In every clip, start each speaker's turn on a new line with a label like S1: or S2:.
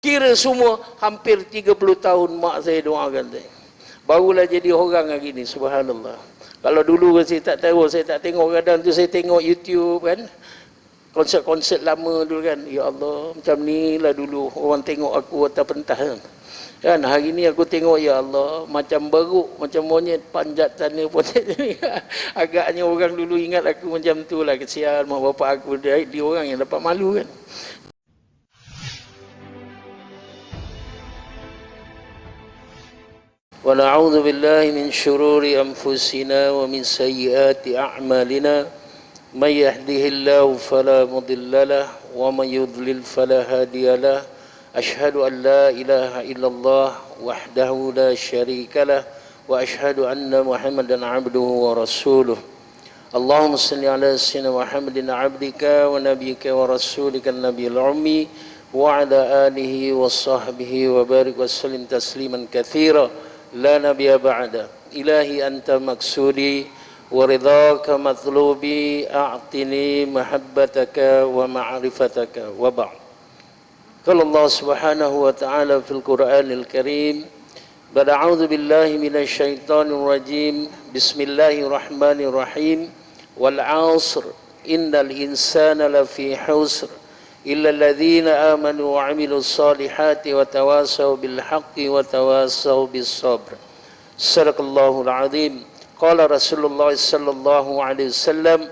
S1: Kira semua hampir 30 tahun mak saya doakan saya. Barulah jadi orang hari ni, subhanallah. Kalau dulu saya tak tahu, saya tak tengok, kadang tu saya tengok YouTube kan. Konsert-konsert lama dulu kan. Ya Allah, macam ni lah dulu orang tengok aku atas pentas kan. Kan hari ni aku tengok, ya Allah, macam beruk, macam monyet panjat tanah monyet ni. Agaknya orang dulu ingat aku macam tu lah, kesian mak bapak aku, dia orang yang dapat malu kan. Wa na'udzu billahi min syururi anfusina wa min sayyiati a'malina. May yahdihillahu fala mudilla lahu wa may yudlil fala hadiya lahu. Asyhadu an la ilaha illallah wahdahu la syarika lah wa asyhadu anna Muhammadan abduhu wa rasuluh. Allahumma salli ala sayyidina Muhammadin abdika wa nabiyyika wa rasulika an-nabiyil ummi wa ala alihi wa sahbihi wa barik wa sallim tasliman katsira. La nabiyya ba'da. Ilahi anta maksudi wa ridhaka matlubi, a'tini mahabbataka wa ma'rifataka wa ba'd. Qala Allah subhanahu wa ta'ala fil Qur'anil Karim, ba'da a'udzu billahi minasy syaithanir rajim. Bismillahirrahmanirrahim. Wal 'ashr innal insana lafi khusr illa alladhina amanu wa 'amilus solihati wa tawasaw bil haqqi wa tawasaw bis sabr. Sadaqallahul azim. Qala Rasulullah sallallahu alaihi wasallam,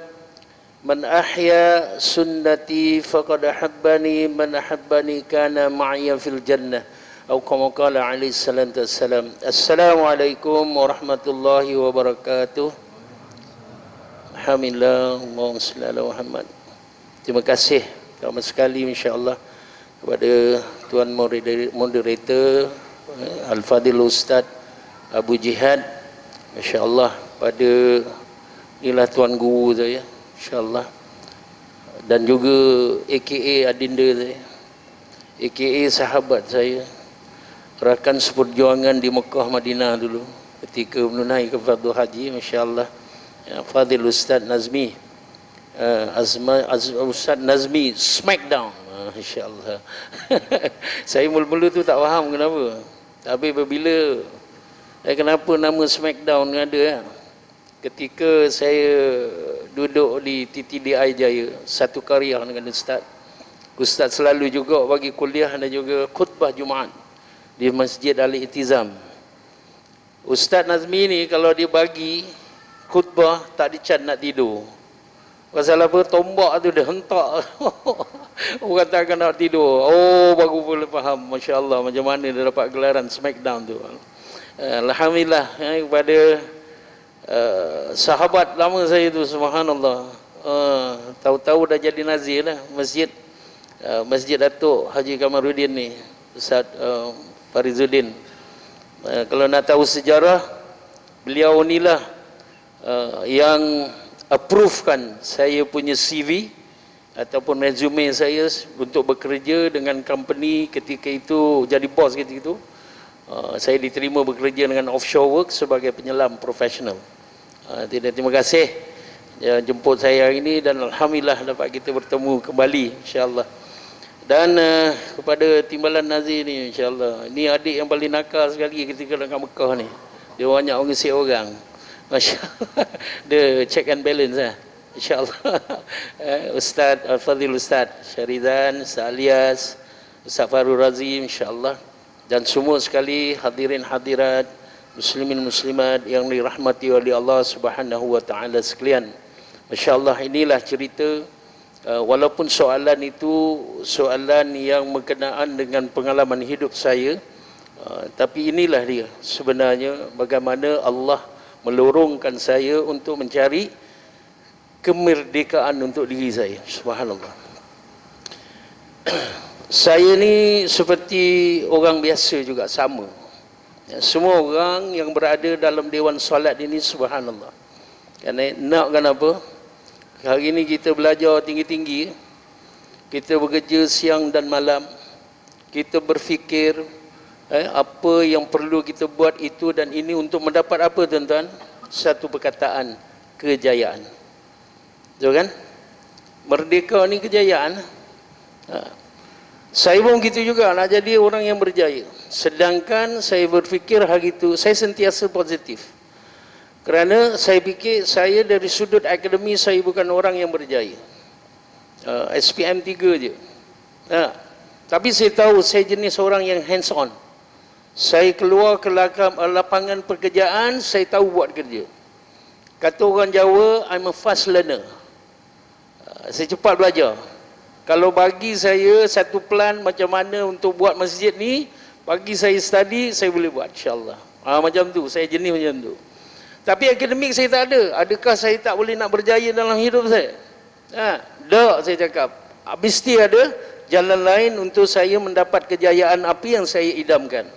S1: man ahya sunnati faqad ahabbani, man ahabbani kana ma'iyya fil jannah. Atau kama qala alaihi salatu wassalam. Assalamualaikum warahmatullahi wabarakatuh. Alhamdulillah, Allahumma shalli ala Muhammad. Terima kasih pertama sekali insya-Allah kepada tuan moderator Al-Fadil Ustaz Abu Jihad, masya-Allah, pada inilah tuan guru saya, insya-Allah, dan juga AKA adinda saya, AKA sahabat saya, rakan seperjuangan di Mekah Madinah dulu ketika menunaikan fardu haji, masya-Allah, ya, Fadil Ustaz Nazmi, Ustaz Nazmi Smackdown, insya-Allah. Saya mula-mula tu tak faham kenapa, tapi apabila kenapa nama Smackdown ada, ketika saya duduk di TTDI Jaya, satu karya dengan Ustaz selalu juga bagi kuliah dan juga khutbah Jumaat di Masjid Al-Ittizam. Ustaz Nazmi ni kalau dia bagi khutbah tak dicat nak tidur. Pasal apa? Tombak tu dia hentak. Orang tak nak tidur. Oh, baru boleh faham, masya-Allah, macam mana dia dapat gelaran Smackdown tu. Alhamdulillah, kepada sahabat lama saya tu, subhanallah, tahu-tahu dah jadi nazir lah Masjid Datuk Haji Kamaruddin ni, Ustaz Farizuddin. Kalau nak tahu sejarah, beliau inilah yang approvekan saya punya CV ataupun resume saya untuk bekerja dengan company ketika itu, jadi bos ketika itu. Saya diterima bekerja dengan offshore work sebagai penyelam profesional. Terima kasih jemput saya hari ini, dan alhamdulillah dapat kita bertemu kembali, insya-Allah. Dan kepada timbalan Nazir ni, insya-Allah, ini adik yang paling nakal sekali ketika dekat Mekah ni. Dia banyak mengisi orang, masya-Allah. Dia check and balance lah, insya-Allah. Ustaz Al-Fadhil, Ustaz Syarizan, Ustaz Alias, Ustaz Farul Razim, insya-Allah, dan semua sekali hadirin hadirat, muslimin muslimat yang dirahmati oleh Allah Subhanahu wa taala sekalian. Masya-Allah, inilah cerita, walaupun soalan itu soalan yang berkenaan dengan pengalaman hidup saya, tapi inilah dia sebenarnya bagaimana Allah melorongkan saya untuk mencari kemerdekaan untuk diri saya. Subhanallah. Saya ni seperti orang biasa juga, sama. Semua orang yang berada dalam Dewan Solat ini, subhanallah. Kerana nakkan apa? Hari ini kita belajar tinggi-tinggi, kita bekerja siang dan malam, kita berfikir apa yang perlu kita buat itu dan ini untuk mendapat apa, tuan-tuan? Satu perkataan, kejayaan. Betul kan? Merdeka ni kejayaan. Saya pun gitu juga, nak jadi orang yang berjaya. Sedangkan saya berfikir hari itu, saya sentiasa positif. Kerana saya fikir, saya dari sudut akademi, saya bukan orang yang berjaya. SPM 3 je. Tapi saya tahu, saya jenis orang yang hands on. Saya keluar ke lapangan pekerjaan, saya tahu buat kerja. Kata orang Jawa, I'm a fast learner. Saya cepat belajar. Kalau bagi saya satu plan macam mana untuk buat masjid ni, bagi saya study, saya boleh buat, insyaAllah. Macam tu, saya jenis macam tu. Tapi akademik saya tak ada. Adakah saya tak boleh nak berjaya dalam hidup saya? Tak, saya cakap. Mesti ada jalan lain untuk saya mendapat kejayaan apa yang saya idamkan.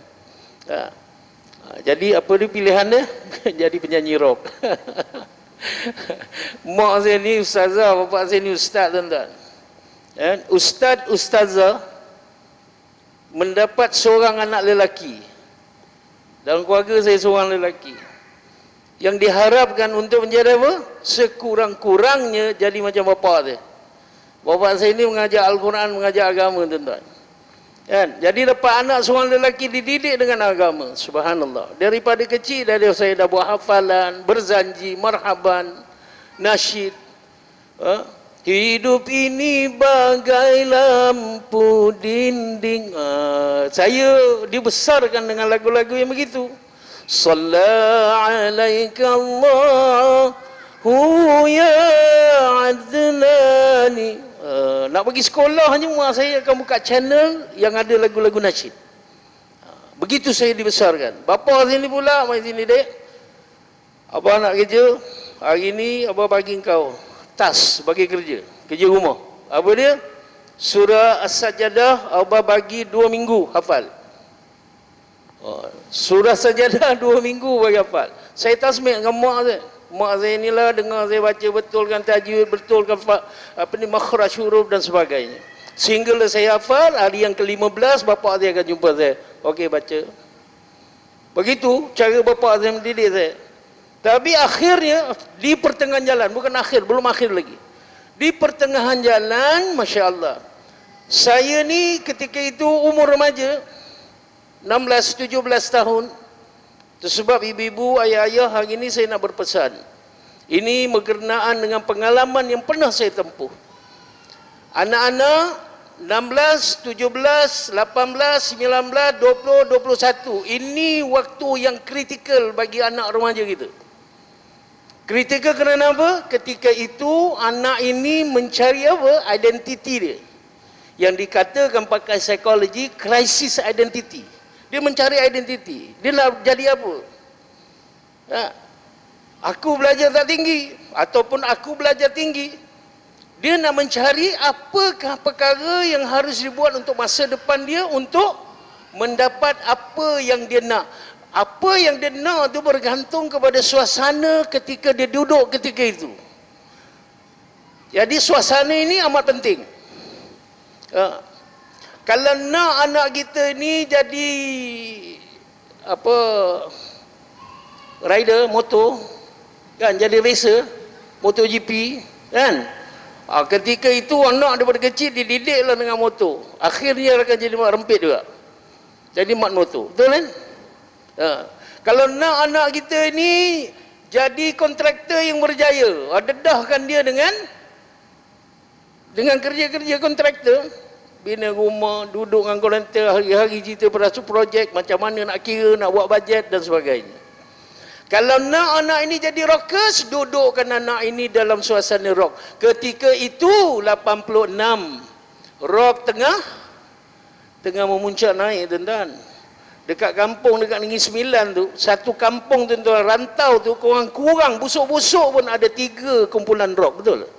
S1: Jadi apa dia pilihan dia? Jadi penyanyi rock. Mak saya ni ustazah, bapak saya ni ustaz, tuan-tuan. Ustaz, ustazah mendapat seorang anak lelaki. Dalam keluarga saya seorang lelaki. Yang diharapkan untuk menjadi apa? Sekurang-kurangnya jadi macam bapak dia. Bapak saya ni mengajar Al-Quran, mengajar agama, tuan-tuan. Jadi dapat anak seorang lelaki dididik dengan agama. Subhanallah. Daripada kecil saya dah buat hafalan, berzanji, marhaban, nasyid. Hidup ini bagai lampu dinding. Saya dibesarkan dengan lagu-lagu yang begitu. Salla alaika Allahu ya Adnani. Nak pergi sekolah hanya mak saya akan buka channel yang ada lagu-lagu nasyid. Begitu saya dibesarkan. Bapa sini pula, mai sini dek. Abah nak kerja, hari ni abah bagi kau tas bagi kerja rumah. Apa dia? Surah As-Sajdah abah bagi 2 minggu hafal. Surah Sajadah 2 minggu bagi hafal. Saya tasmik dengan mak saya. Mak saya inilah dengar saya baca betulkan tajwid, betulkan makhraj huruf dan sebagainya. Sehinggalah saya hafal, hari yang ke-15 bapak saya akan jumpa saya. Okey, baca. Begitu cara bapak saya mendidik saya. Tapi akhirnya di pertengahan jalan, bukan akhir, belum akhir lagi. Di pertengahan jalan, Masya Allah, saya ni ketika itu umur remaja, 16-17 tahun. Sebab ibu-ibu, ayah-ayah, hari ini saya nak berpesan. Ini berkenaan dengan pengalaman yang pernah saya tempuh. Anak-anak 16, 17, 18, 19, 20, 21. Ini waktu yang kritikal bagi anak remaja kita. Kritikal kerana apa? Ketika itu anak ini mencari apa? Identiti dia. Yang dikatakan pakai psikologi, krisis identiti. Dia mencari identiti. Dia nak jadi apa? Aku belajar tak tinggi ataupun aku belajar tinggi. Dia nak mencari apakah perkara yang harus dibuat untuk masa depan dia untuk mendapat apa yang dia nak. Apa yang dia nak itu bergantung kepada suasana ketika dia duduk ketika itu. Jadi suasana ini amat penting. Kalau nak anak kita ni jadi apa, rider motor kan, jadi racer MotoGP kan, ketika itu anak daripada kecil dididiklah dengan motor, akhirnya akan jadi mak rempit juga, jadi mak motor, betul kan? Kalau nak anak kita ni jadi kontraktor yang berjaya, dedahkan dia dengan kerja-kerja kontraktor, bina rumah, duduk dengan volunteer, hari-hari cerita pada projek, macam mana nak kira, nak buat bajet dan sebagainya. Kalau nak anak ini jadi rockers, dudukkan anak ini dalam suasana rock. Ketika itu 86, rock tengah memuncak naik, tuan-tuan. Dekat kampung, dekat Negeri Sembilan tu, satu kampung tuan-tuan, rantau tu, kurang busuk-busuk pun ada 3 kumpulan rock, betul?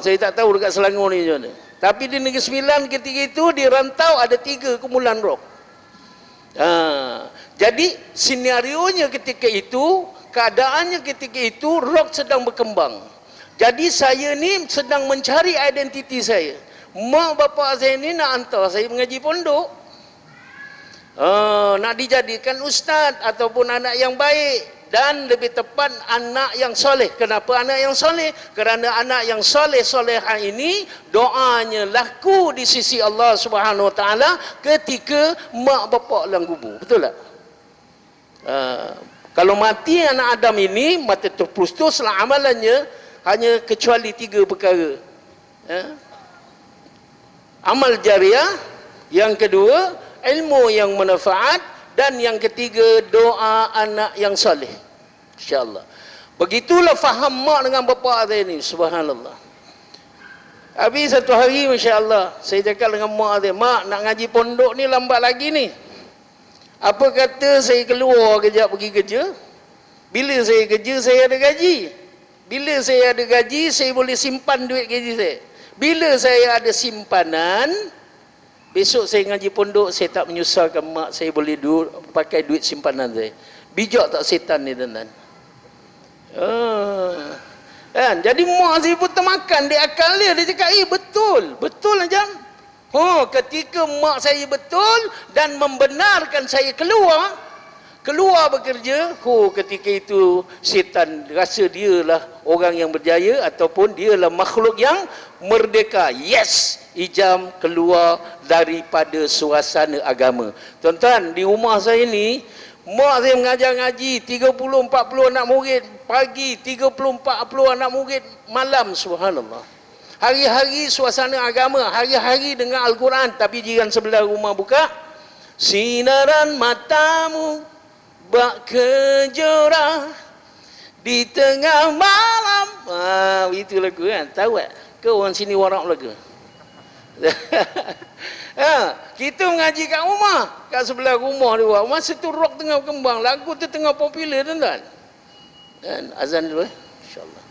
S1: Saya tak tahu dekat Selangor ni macam mana. Tapi di Negeri Sembilan ketika itu di rantau ada 3 kumpulan rock. Jadi senarionya ketika itu, keadaannya ketika itu, rock sedang berkembang. Jadi saya ni sedang mencari identiti saya. Mak bapak saya ni nak hantar saya mengaji pondok, nak dijadikan ustaz ataupun anak yang baik. dan lebih tepat anak yang soleh. Kenapa anak yang soleh? Kerana anak yang soleh-solehah ini doanya laku di sisi Allah Subhanahu Wa Taala ketika mak bapak dalam kubur. Betul tak? Kalau mati anak Adam ini, mati terputuslah amalannya hanya kecuali 3 perkara. Amal jariah, yang kedua ilmu yang manfaat, dan yang ketiga doa anak yang soleh. InsyaAllah. Begitulah faham mak dengan bapa saya ni. Subhanallah. Habis satu hari, Masya Allah, saya cakap dengan mak saya, mak nak ngaji pondok ni lambat lagi ni. Apa kata saya keluar kejap pergi kerja? Bila saya kerja, saya ada gaji. Bila saya ada gaji, saya boleh simpan duit gaji saya. Bila saya ada simpanan, besok saya ngaji pondok, saya tak menyusahkan mak, saya boleh pakai duit simpanan saya. Bijak tak setan ni, tuan-tuan? Kan? Jadi mak saya pun termakan di akal dia. Dia cakap, betul. Betul aja. Ketika mak saya betul dan membenarkan saya keluar bekerja, ketika itu setan rasa dialah orang yang berjaya ataupun dialah makhluk yang merdeka. Yes, Ijam keluar daripada suasana agama. Tuan-tuan, di rumah saya ni, mak saya mengajar ngaji 30-40 anak murid pagi, 30-40 anak murid malam. Subhanallah. Hari-hari suasana agama, hari-hari dengar Al-Quran. Tapi jiran sebelah rumah buka, sinaran matamu bak kejora di tengah malam. Itu lagu kan? Tahu tak? Ke orang sini warak lagu? Kita mengaji kat rumah, kat sebelah rumah dia. Masa tu rock tengah berkembang, lagu tu tengah popular, tuan-tuan. Dan azan dulu, insyaAllah.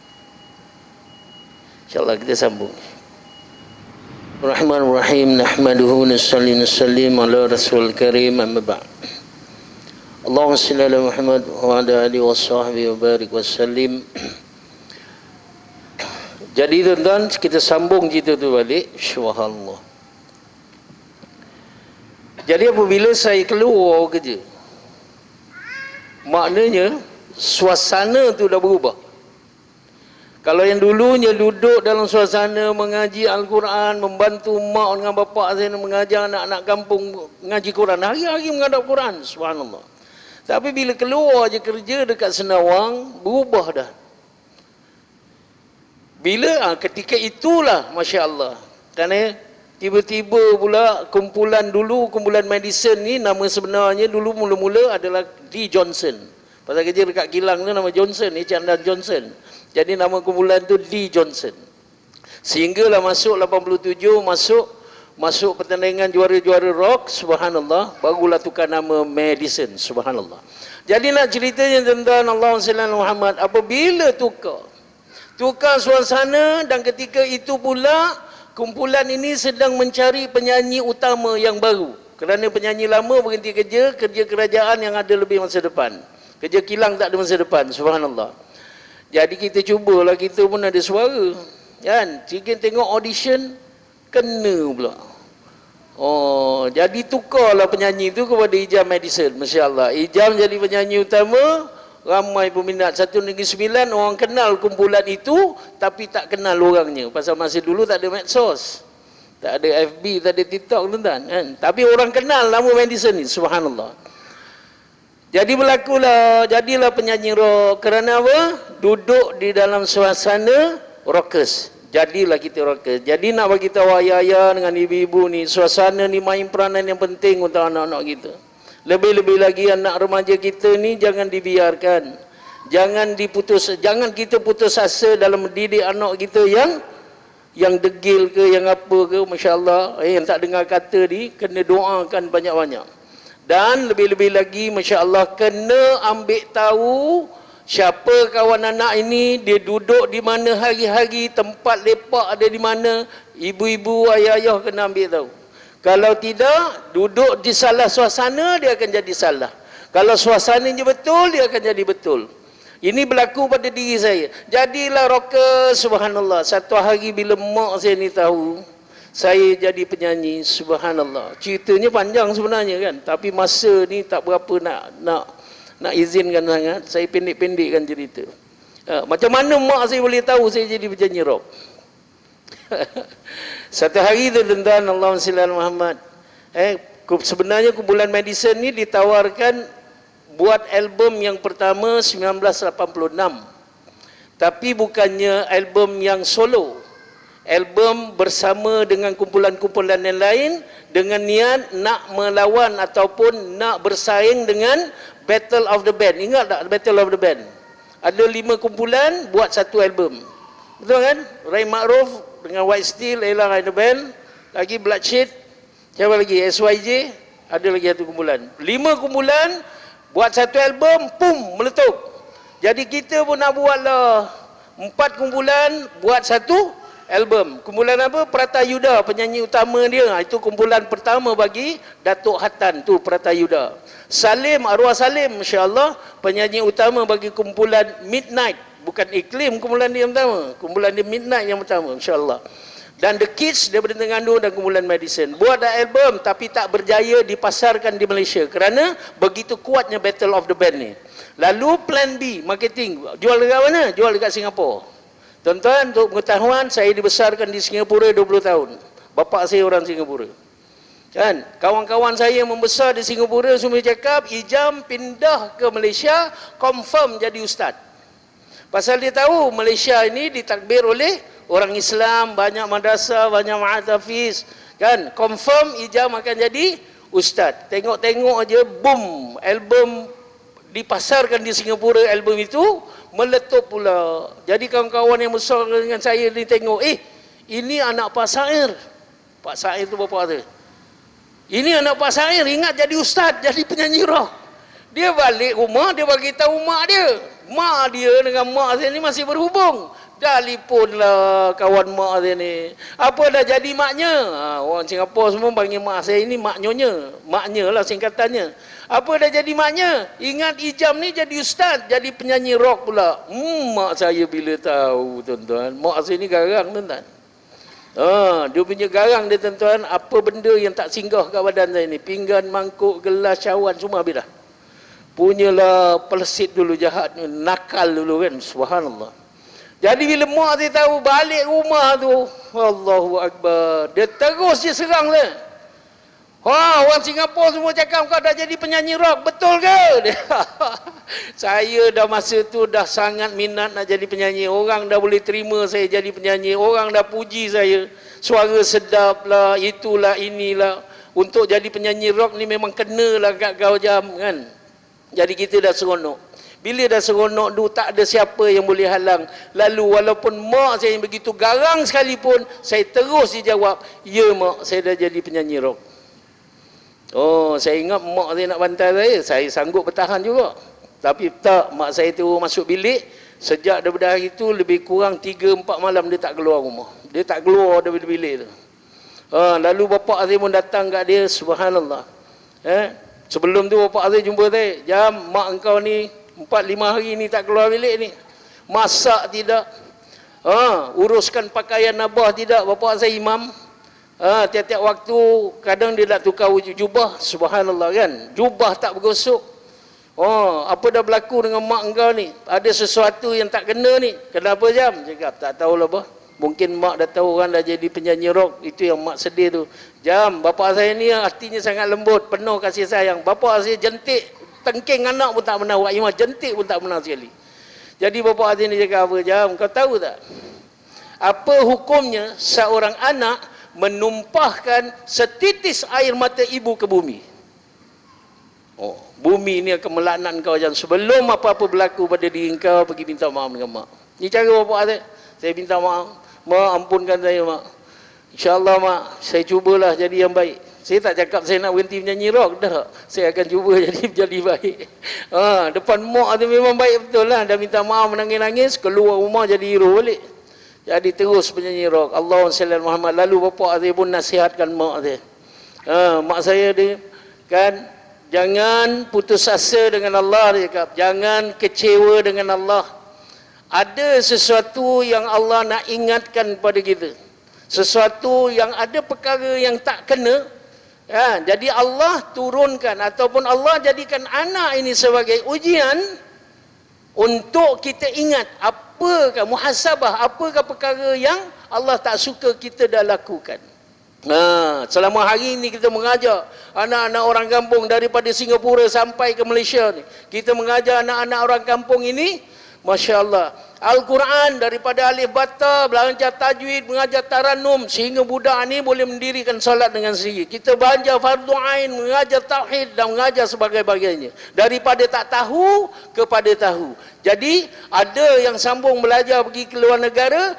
S1: InsyaAllah kita sambung. Rahmanirrahim. Nahmaduhu nusallim ala rasul karim, amma ba'd. Allahumma salli ala Muhammad wa ala alihi wa sahbihi wa barik wa sallim. Jadi tuan-tuan, kita sambung cerita tu balik. Subhanallah. Jadi apabila saya keluar kerja, maknanya suasana tu dah berubah. Kalau yang dulunya duduk dalam suasana mengaji Al-Quran, membantu mak dengan bapak saya mengajar anak-anak kampung mengaji Quran, hari-hari menghadap Quran, subhanallah. Tapi bila keluar je kerja dekat Senawang, berubah dah. Bila? Ketika itulah, Masya Allah. Kerana tiba-tiba pula kumpulan medicine ni, nama sebenarnya dulu mula-mula adalah D. Johnson. Pasal kerja dekat kilang tu nama Johnson, Chandra Johnson. Jadi nama kumpulan tu D. Johnson. Sehinggalah masuk 87, masuk pertandingan juara-juara rock, subhanallah, barulah tukar nama medicine, subhanallah. Jadi nak ceritanya tentang Allahumma salli ala Muhammad, apabila tukar suasana, dan ketika itu pula kumpulan ini sedang mencari penyanyi utama yang baru. Kerana penyanyi lama berhenti kerja kerajaan yang ada lebih masa depan. Kerja kilang tak ada masa depan, subhanallah. Jadi kita cubalah, kita pun ada suara. Kan? Kita tengok audition, kena pula. Jadi tukarlah penyanyi tu kepada Ijam Madison. Masya Allah. Ijam jadi penyanyi utama, ramai peminat. 1 Negeri Sembilan orang kenal kumpulan itu, tapi tak kenal orangnya. Pasal masa dulu tak ada medsos, tak ada FB, tak ada TikTok, tuan-tuan. Kan? Tapi orang kenal nama Madison ni, subhanallah. Jadi jadilah penyanyi rock. Kerana apa? Duduk di dalam suasana rockers. Jadilah kita rockers. Jadi nak bagi tahu ayah-ayah dengan ibu-ibu ni, suasana ni main peranan yang penting untuk anak-anak kita. Lebih-lebih lagi anak remaja kita ni jangan dibiarkan. Jangan kita putus asa dalam mendidik anak kita yang degil ke, yang apa ke, masya-Allah, yang tak dengar kata ni, kena doakan banyak-banyak. Dan lebih-lebih lagi, Masya Allah, kena ambil tahu siapa kawan anak ini, dia duduk di mana hari-hari, tempat lepak ada di mana. Ibu-ibu, ayah-ayah kena ambil tahu. Kalau tidak, duduk di salah suasana, dia akan jadi salah. Kalau suasananya betul, dia akan jadi betul. Ini berlaku pada diri saya. Jadilah rocker, subhanallah. Satu hari bila mak saya ni tahu saya jadi penyanyi, subhanallah. Ceritanya panjang sebenarnya kan, tapi masa ni tak berapa nak nak izinkan sangat, saya pendek-pendekkan cerita. Macam mana mak saya boleh tahu saya jadi penyanyi rock? Satu hari tu tuan-tuan, Allahumma salli ala Muhammad, sebenarnya kumpulan Madison ni ditawarkan buat album yang pertama 1986. Tapi bukannya album yang solo, album bersama dengan kumpulan-kumpulan yang lain dengan niat nak melawan ataupun nak bersaing dengan Battle of the Band. Ingat tak Battle of the Band? Ada 5 kumpulan buat satu album. Betul kan? Ray Ma'ruf dengan White Steel, Ella and the Band, lagi Bloodshed, siapa lagi? SYJ, ada lagi satu kumpulan. 5 kumpulan buat satu album, pum, meletup. Jadi kita pun nak buat lah 4 kumpulan buat satu album. Kumpulan apa? Pratayuda, penyanyi utama dia. Itu kumpulan pertama bagi Datuk Hatan tu, Pratayuda. Salim, arwah Salim, insya-Allah, penyanyi utama bagi kumpulan Midnight. Bukan Iklim kumpulan dia yang pertama. Kumpulan dia Midnight yang pertama, insya-Allah. Dan The Kids daripada Terengganu dan kumpulan Madison. Buat album tapi tak berjaya dipasarkan di Malaysia kerana begitu kuatnya Battle of the Band ni. Lalu plan B, marketing. Jual dekat mana? Jual dekat Singapura. Tuan-tuan, untuk pengetahuan, saya dibesarkan di Singapura 20 tahun. Bapa saya orang Singapura. Kan? Kawan-kawan saya yang membesar di Singapura semua cakap, Ijam pindah ke Malaysia, confirm jadi ustaz. Pasal dia tahu Malaysia ini ditakbir oleh orang Islam, banyak madrasah, banyak ma'had hafiz. Kan? Confirm Ijam akan jadi ustaz. Tengok-tengok aja, boom, album dipasarkan di Singapura, album itu meletup pula. Jadi kawan-kawan yang besar dengan saya ni tengok, ini anak Pak Sair. Pak Sair tu bapa dia. Ini anak Pak Sair, ingat jadi ustaz, jadi penyanyi rock. Dia balik rumah, dia bagi tahu mak dia. Mak dia dengan mak saya ni masih berhubung. Teleponlah kawan mak saya ni. Apa dah jadi maknya? Orang Singapura semua panggil mak saya ini mak nyonya. Maknya lah singkatannya. Apa dah jadi maknya? Ingat Ijam ni jadi ustaz, jadi penyanyi rock pula. Mak saya bila tahu, tuan-tuan. Mak saya ni garang, tuan-tuan. Dia punya garang dia, tuan-tuan. Apa benda yang tak singgah kat badan saya ni? Pinggan, mangkuk, gelas, cawan, semua habis dah. Punyalah pelesit dulu, jahat, nakal dulu kan. Subhanallah. Jadi bila mak dia tahu balik rumah tu, Allahu Akbar, dia terus dia serang dia. Orang Singapura semua cakap kau dah jadi penyanyi rock, betul ke? Saya dah masa tu dah sangat minat nak jadi penyanyi. Orang dah boleh terima saya jadi penyanyi. Orang dah puji saya. Suara sedap lah, itulah, inilah. Untuk jadi penyanyi rock ni memang kenalah kat kau Jam kan. Jadi kita dah seronok. Bila dah seronok tu tak ada siapa yang boleh halang. Lalu walaupun mak saya yang begitu garang sekalipun, saya terus dijawab, ya mak, saya dah jadi penyanyi rock. Saya ingat mak saya nak bantai saya sanggup bertahan juga. Tapi tak, mak saya tu masuk bilik, sejak daripada hari tu lebih kurang 3-4 malam dia tak keluar rumah. Dia tak keluar daripada bilik tu. Lalu bapa saya pun datang kat dia, subhanallah. Sebelum tu bapa saya jumpa saya, Jam, mak engkau ni 4-5 hari ni tak keluar bilik ni. Masak tidak. Uruskan pakaian Abah tidak. Bapa saya imam. Tiap-tiap waktu kadang dia nak tukar jubah, subhanallah kan. Jubah tak bergosok. Apa dah berlaku dengan mak engkau ni? Ada sesuatu yang tak kena ni. Kenapa Jam? Cakap tak tahulah bah. Mungkin mak dah tahu orang dah jadi penyanyi rock. Itu yang mak sedih tu. Jam, bapa saya ni hatinya sangat lembut, penuh kasih sayang. Bapa saya jentik, tengking anak pun tak pernah buat imam, jentik pun tak pernah sekali. Jadi bapa saya ni cakap apa? Jam, kau tahu tak? Apa hukumnya seorang anak menumpahkan setitis air mata ibu ke bumi? Bumi ni akan melaknat kau Jam. Sebelum apa-apa berlaku pada diri kau, pergi minta maaf dengan mak. Ni cara bapa saya. Saya minta maaf. Mak, ampunkan saya mak. InsyaAllah mak, saya cubalah jadi yang baik. Saya tak cakap saya nak berhenti menyanyi rock, dah. Saya akan cuba jadi baik. Depan mak tu memang baik betul lah. Dah minta maaf, menangis-nangis, keluar rumah jadi hero balik. Jadi terus penyanyi rock. Allahumma salli ala Muhammad. Lalu bapa saya pun nasihatkan mak saya. Mak saya dia kan, jangan putus asa dengan Allah, dia cakap. Jangan kecewa dengan Allah. Ada sesuatu yang Allah nak ingatkan pada kita. Sesuatu yang ada perkara yang tak kena, Ya, jadi Allah turunkan ataupun Allah jadikan anak ini sebagai ujian untuk kita ingat apakah muhasabah, apakah perkara yang Allah tak suka kita dah lakukan. Selama hari ini kita mengajar anak-anak orang kampung daripada Singapura sampai ke Malaysia ni. Kita mengajar anak-anak orang kampung ini, Masya Allah, Al-Quran daripada alif bata, belajar tajwid, mengajar taranum, sehingga budak ni boleh mendirikan solat dengan sendiri. Kita belajar fardu ain, mengajar tauhid dan mengajar sebagainya. Daripada tak tahu kepada tahu. Jadi ada yang sambung belajar pergi ke luar negara,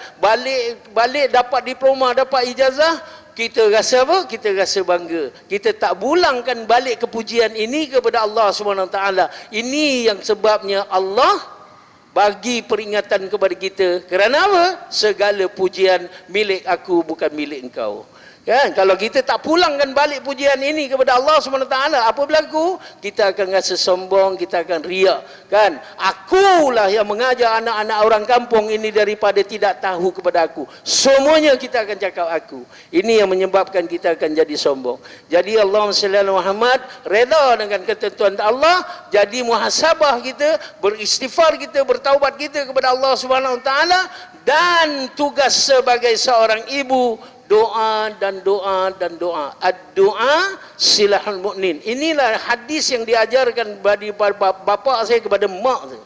S1: balik dapat diploma, dapat ijazah. Kita rasa apa? Kita rasa bangga. Kita tak bulangkan balik kepujian ini kepada Allah SWT. Ini yang sebabnya Allah bagi peringatan kepada kita. Kerana apa? Segala pujian milik aku, bukan milik engkau. Kan? Kalau kita tak pulangkan balik pujian ini kepada Allah SWT, apa berlaku? Kita akan rasa sombong, kita akan riak. Kan? Akulah yang mengajar anak-anak orang kampung ini daripada tidak tahu kepada aku. Semuanya kita akan cakap aku. Ini yang menyebabkan kita akan jadi sombong. Jadi Allahumma salli ala Muhammad, reda dengan ketentuan Allah, jadi muhasabah kita, beristighfar kita, bertaubat kita kepada Allah SWT, dan tugas sebagai seorang ibu, doa dan doa dan doa. Ad-doa silahul mu'min. Inilah hadis yang diajarkan bagi bapa saya kepada mak saya.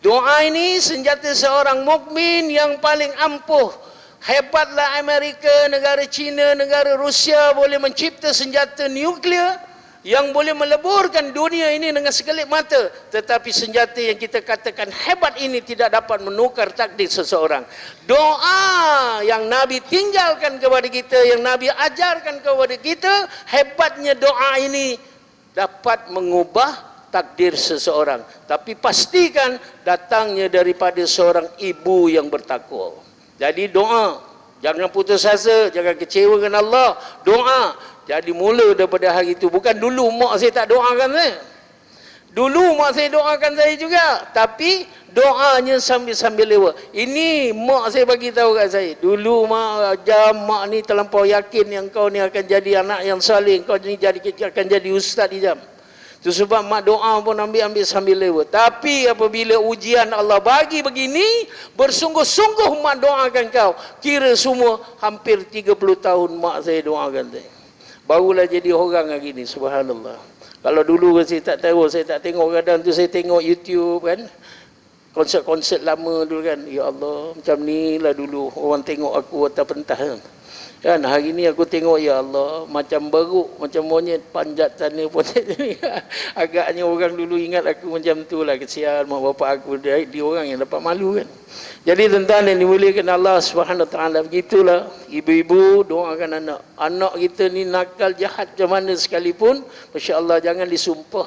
S1: Doa ini senjata seorang mukmin yang paling ampuh. Hebatlah Amerika, negara China, negara Rusia boleh mencipta senjata nuklear yang boleh meleburkan dunia ini dengan sekelip mata, tetapi senjata yang kita katakan hebat ini tidak dapat menukar takdir seseorang. Doa yang Nabi tinggalkan kepada kita, yang Nabi ajarkan kepada kita, hebatnya doa ini dapat mengubah takdir seseorang, tapi pastikan datangnya daripada seorang ibu yang bertakwa. Jadi doa, jangan putus asa, jangan kecewakan Allah. Doa. Jadi mula daripada hari itu. Bukan dulu mak saya tak doakan saya. Dulu mak saya doakan saya juga. Tapi doanya sambil-sambil lewat. Ini mak saya bagi tahu kat saya. Dulu mak ni terlampau yakin yang kau ni akan jadi anak yang saleh. Kau ni akan jadi ustaz di jam. Itu sebab mak doa pun ambil sambil lewat. Tapi apabila ujian Allah bagi begini, bersungguh-sungguh mak doakan kau. Kira semua hampir 30 tahun mak saya doakan saya. Barulah jadi orang hari ni, subhanallah. Kalau dulu saya tak tahu, saya tak tengok, kadang tu saya tengok YouTube kan, konsert-konsert lama dulu kan. Ya Allah, macam ni lah dulu orang tengok aku atas pentas kan. Hari ni aku tengok, ya Allah, macam beruk, macam monyet panjat sana monyet ni. Agaknya orang dulu ingat aku macam tu lah. Kesian mak bapak aku, dia orang yang dapat malu kan. Jadi tuan-tuan yang dimuliakan Allah Subhanahu Wa Taala, begitulah ibu-ibu doakan anak. Anak kita ni nakal jahat macam mana sekalipun, masya-Allah, jangan disumpah.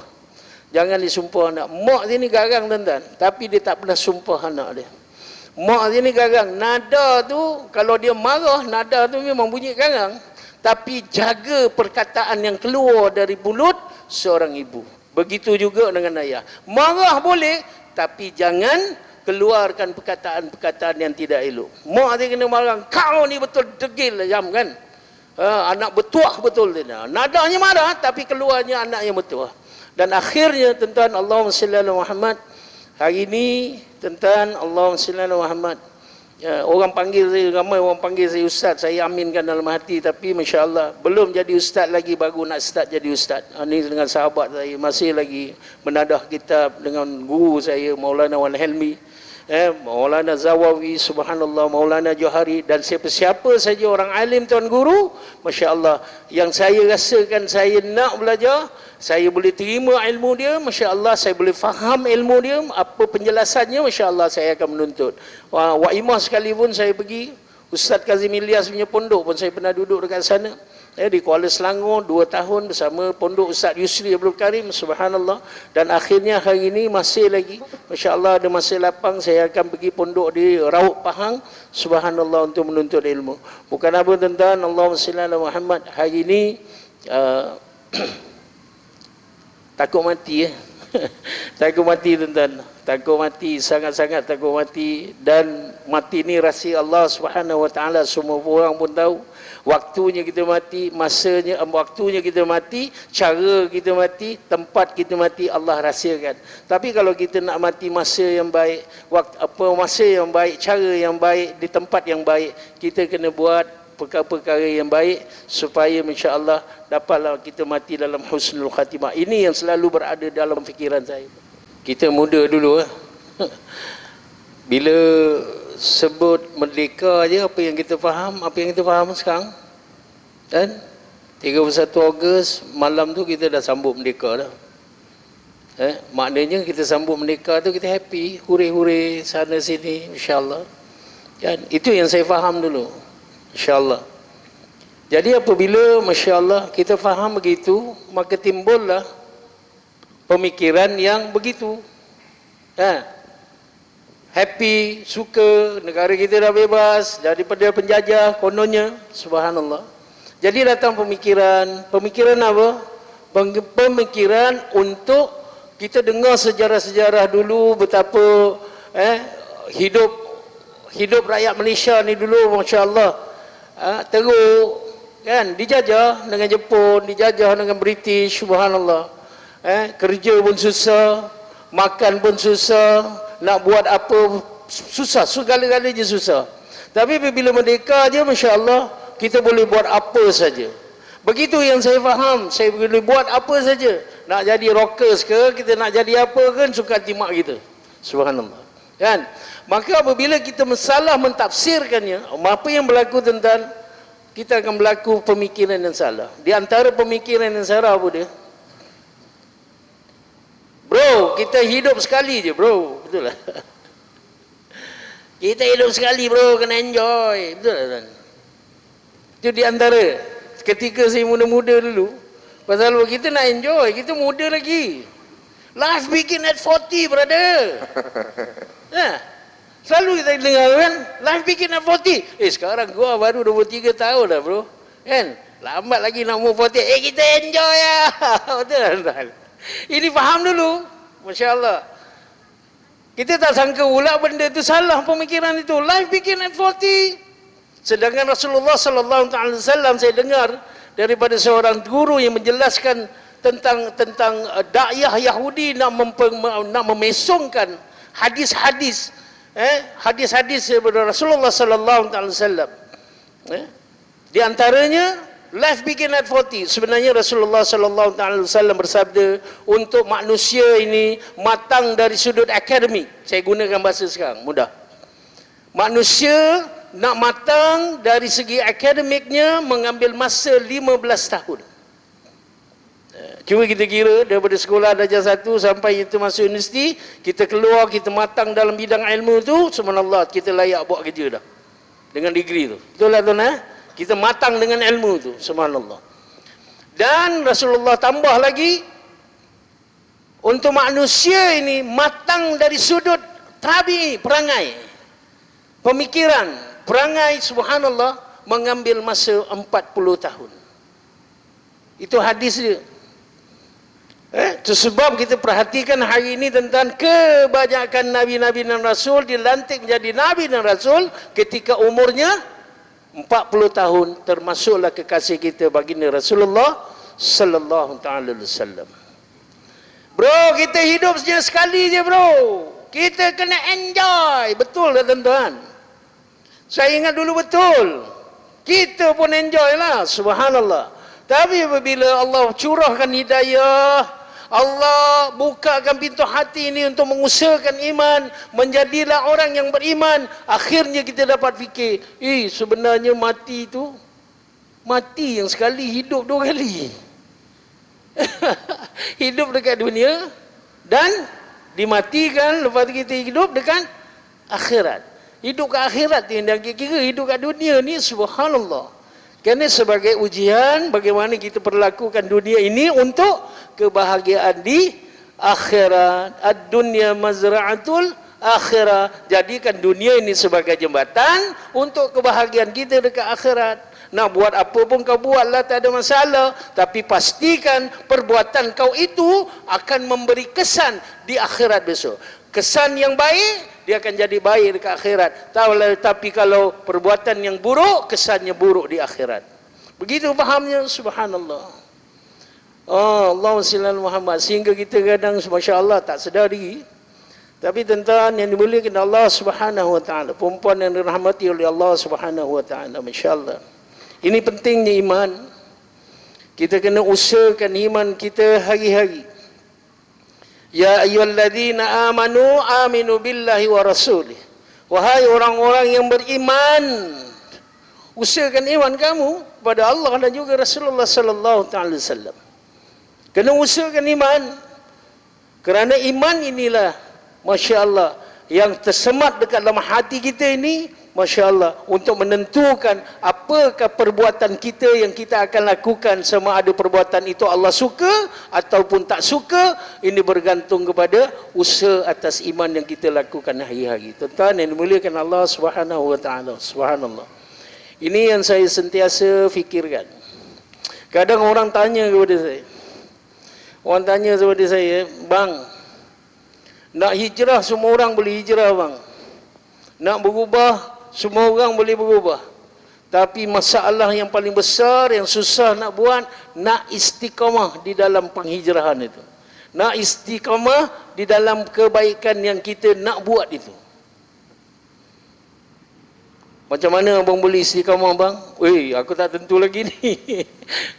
S1: Jangan disumpah anak. Mak sini garang tuan-tuan, tapi dia tak pernah sumpah anak dia. Mak sini garang. Nada tu, kalau dia marah, nada tu memang bunyi garang. Tapi jaga perkataan yang keluar dari mulut seorang ibu. Begitu juga dengan ayah. Marah boleh, tapi jangan keluarkan perkataan-perkataan yang tidak elok. Mak dia kena marah, kau ni betul degil jam kan. Anak bertuah betul dia. Nadanya marah, tapi keluarnya anak yang bertuah. Dan akhirnya tuan-tuan, Allahumma salli ala Muhammad. Hari ini tuan-tuan, Allahumma salli ala Muhammad. Orang panggil saya, ramai orang panggil saya ustaz, saya aminkan dalam hati, tapi masya-Allah belum jadi ustaz lagi, baru nak start jadi ustaz. Ini dengan sahabat saya, masih lagi menadah kitab dengan guru saya Maulana Wan Helmi, Maulana Zawawi, subhanallah, Maulana Johari, dan siapa-siapa saja orang alim tuan guru, masya-Allah, yang saya rasakan saya nak belajar, saya boleh terima ilmu dia, masya-Allah, saya boleh faham ilmu dia, apa penjelasannya, masya-Allah, saya akan menuntut. Waimah sekalipun saya pergi, Ustaz Kazim Ilyas punya pondok pun saya pernah duduk dekat sana. Di Kuala Selangor 2 tahun bersama pondok Ustaz Yusri Abdul Karim, subhanallah. Dan akhirnya hari ini masih lagi, masya-Allah, ada masa lapang saya akan pergi pondok di Rauk Pahang, subhanallah, untuk menuntut ilmu. Bukan apa tuan-tuan, Allahumma salli ala Muhammad. Hari ini takut mati Takut mati tuan-tuan, takut mati, sangat-sangat takut mati. Dan mati ni rahsia Allah Subhanahu Wa Taala, semua orang pun tahu. Waktunya kita mati, masanya, waktunya kita mati, cara kita mati, tempat kita mati, Allah rahsiakan. Tapi kalau kita nak mati masa yang baik, waktu apa masa yang baik, cara yang baik, di tempat yang baik, kita kena buat perkara-perkara yang baik supaya insya-Allah dapatlah kita mati dalam husnul khatimah. Ini yang selalu berada dalam fikiran saya. Kita muda dulu bila sebut merdeka je, apa yang kita faham, apa yang kita faham sekarang kan? 31 Ogos malam tu kita dah sambut merdeka dah. Maknanya kita sambut merdeka tu kita happy, huri-huri sana sini insya-Allah. Kan? Itu yang saya faham dulu. InsyaAllah. Jadi apabila masya-Allah kita faham begitu, maka timbullah pemikiran yang begitu. Happy, suka, negara kita dah bebas daripada penjajah kononnya, subhanallah. Jadi datang pemikiran apa? Pemikiran untuk kita dengar sejarah-sejarah dulu betapa hidup rakyat Malaysia ni dulu masya-Allah teruk kan, dijajah dengan Jepun, dijajah dengan British, subhanallah. Kerja pun susah, makan pun susah, nak buat apa susah, segala-galanya susah. Tapi bila merdeka je masya-Allah kita boleh buat apa saja. Begitu yang saya faham, saya boleh buat apa saja. Nak jadi rockers ke, kita nak jadi apa kan, suka hati mak kita, subhanallah kan. Maka apabila kita salah mentafsirkannya, apa yang berlaku tentang kita akan berlaku pemikiran yang salah. Di antara pemikiran yang salah apa dia? Bro, kita hidup sekali je bro, betul lah. Kita hidup sekali bro, kena enjoy, betul lah tuan. Itu di antara ketika saya muda-muda dulu, pasal kita nak enjoy, kita muda lagi. Life begin at 40 brother. Selalu kita dengar kan, life begin at 40. Sekarang gua baru 23 tahun dah bro, kan? Lambat lagi nak umur 40. Kita enjoy lah. Betul tak? Ini faham dulu, masya-Allah. Kita tak sangka pula benda tu salah pemikiran itu. Life begin at 40. Sedangkan Rasulullah sallallahu alaihi wasallam saya dengar daripada seorang guru yang menjelaskan tentang dakwah Yahudi nak memesongkan hadis-hadis hadis-hadis daripada Rasulullah sallallahu alaihi wasallam. Di antaranya life begin at 40. Sebenarnya Rasulullah sallallahu alaihi wasallam bersabda untuk manusia ini matang dari sudut akademik. Saya gunakan bahasa sekarang mudah. Manusia nak matang dari segi akademiknya mengambil masa 15 tahun. Cuba kita kira daripada sekolah darjah 1 sampai itu masuk universiti, kita keluar, kita matang dalam bidang ilmu tu, subhanallah, kita layak buat kerja dah dengan degree tu. Betul lah tuan Kita matang dengan ilmu tu, subhanallah. Dan Rasulullah tambah lagi untuk manusia ini matang dari sudut tabi'i, perangai, pemikiran, perangai, subhanallah, mengambil masa 40 tahun. Itu hadis dia. Itu sebab kita perhatikan hari ini tentang kebanyakan Nabi-Nabi dan Rasul dilantik menjadi Nabi dan Rasul ketika umurnya 40 tahun, termasuklah kekasih kita baginda Rasulullah sallallahu ta'ala alaihi wasallam. Bro, kita hidup saja sekali je bro. Kita kena enjoy. Betul tak tuan-tuan? Saya ingat dulu betul. Kita pun enjoy lah, subhanallah. Tapi apabila Allah curahkan hidayah, Allah bukakan pintu hati ini untuk mengusahakan iman, menjadilah orang yang beriman, akhirnya kita dapat fikir, sebenarnya mati itu, mati yang sekali, hidup 2 kali. Hidup dekat dunia dan dimatikan, lepas itu kita hidup dekat akhirat. Hidup ke akhirat yang kira hidup kat dunia ni, subhanallah. Kerana sebagai ujian bagaimana kita perlakukan dunia ini untuk kebahagiaan di akhirat. Ad-dunya mazra'atul akhirah. Jadikan dunia ini sebagai jembatan untuk kebahagiaan kita dekat akhirat. Nak buat apa pun kau buatlah, tak ada masalah. Tapi pastikan perbuatan kau itu akan memberi kesan di akhirat besok. Kesan yang baik, dia akan jadi baik dekat akhirat. Tapi kalau perbuatan yang buruk, kesannya buruk di akhirat. Begitu fahamnya, subhanallah. Oh, Allahumma salli ala Muhammad. Sehingga kita kadang, Masya Allah, tak sedari. Tapi tuan-tuan yang dimuliakan Allah Subhanahu wa taala, perempuan yang dirahmati oleh Allah Subhanahu wa taala, masya-Allah. Ini pentingnya iman. Kita kena usahakan iman kita hari-hari. Ya ayyuhalladzina amanu aminu billahi wa rasulih. Wahai orang-orang yang beriman, usahakan iman kamu kepada Allah dan juga Rasulullah sallallahu alaihi wasallam. Kena usahakan iman. Kerana iman inilah, Masya Allah, yang tersemat dekat dalam hati kita ini, Masya Allah, untuk menentukan apakah perbuatan kita yang kita akan lakukan, sama ada perbuatan itu Allah suka ataupun tak suka. Ini bergantung kepada usaha atas iman yang kita lakukan hari-hari. Tuan-tuan yang dimuliakan Allah Subhanahu wa taala, subhanallah. Ini yang saya sentiasa fikirkan. Kadang orang tanya kepada saya, bang, nak hijrah semua orang boleh hijrah bang. Nak berubah semua orang boleh berubah. Tapi masalah yang paling besar, yang susah nak buat, nak istiqamah di dalam penghijrahan itu. Nak istiqamah di dalam kebaikan yang kita nak buat itu. Macam mana abang boleh istiqamah bang? Weh, aku tak tentu lagi ni.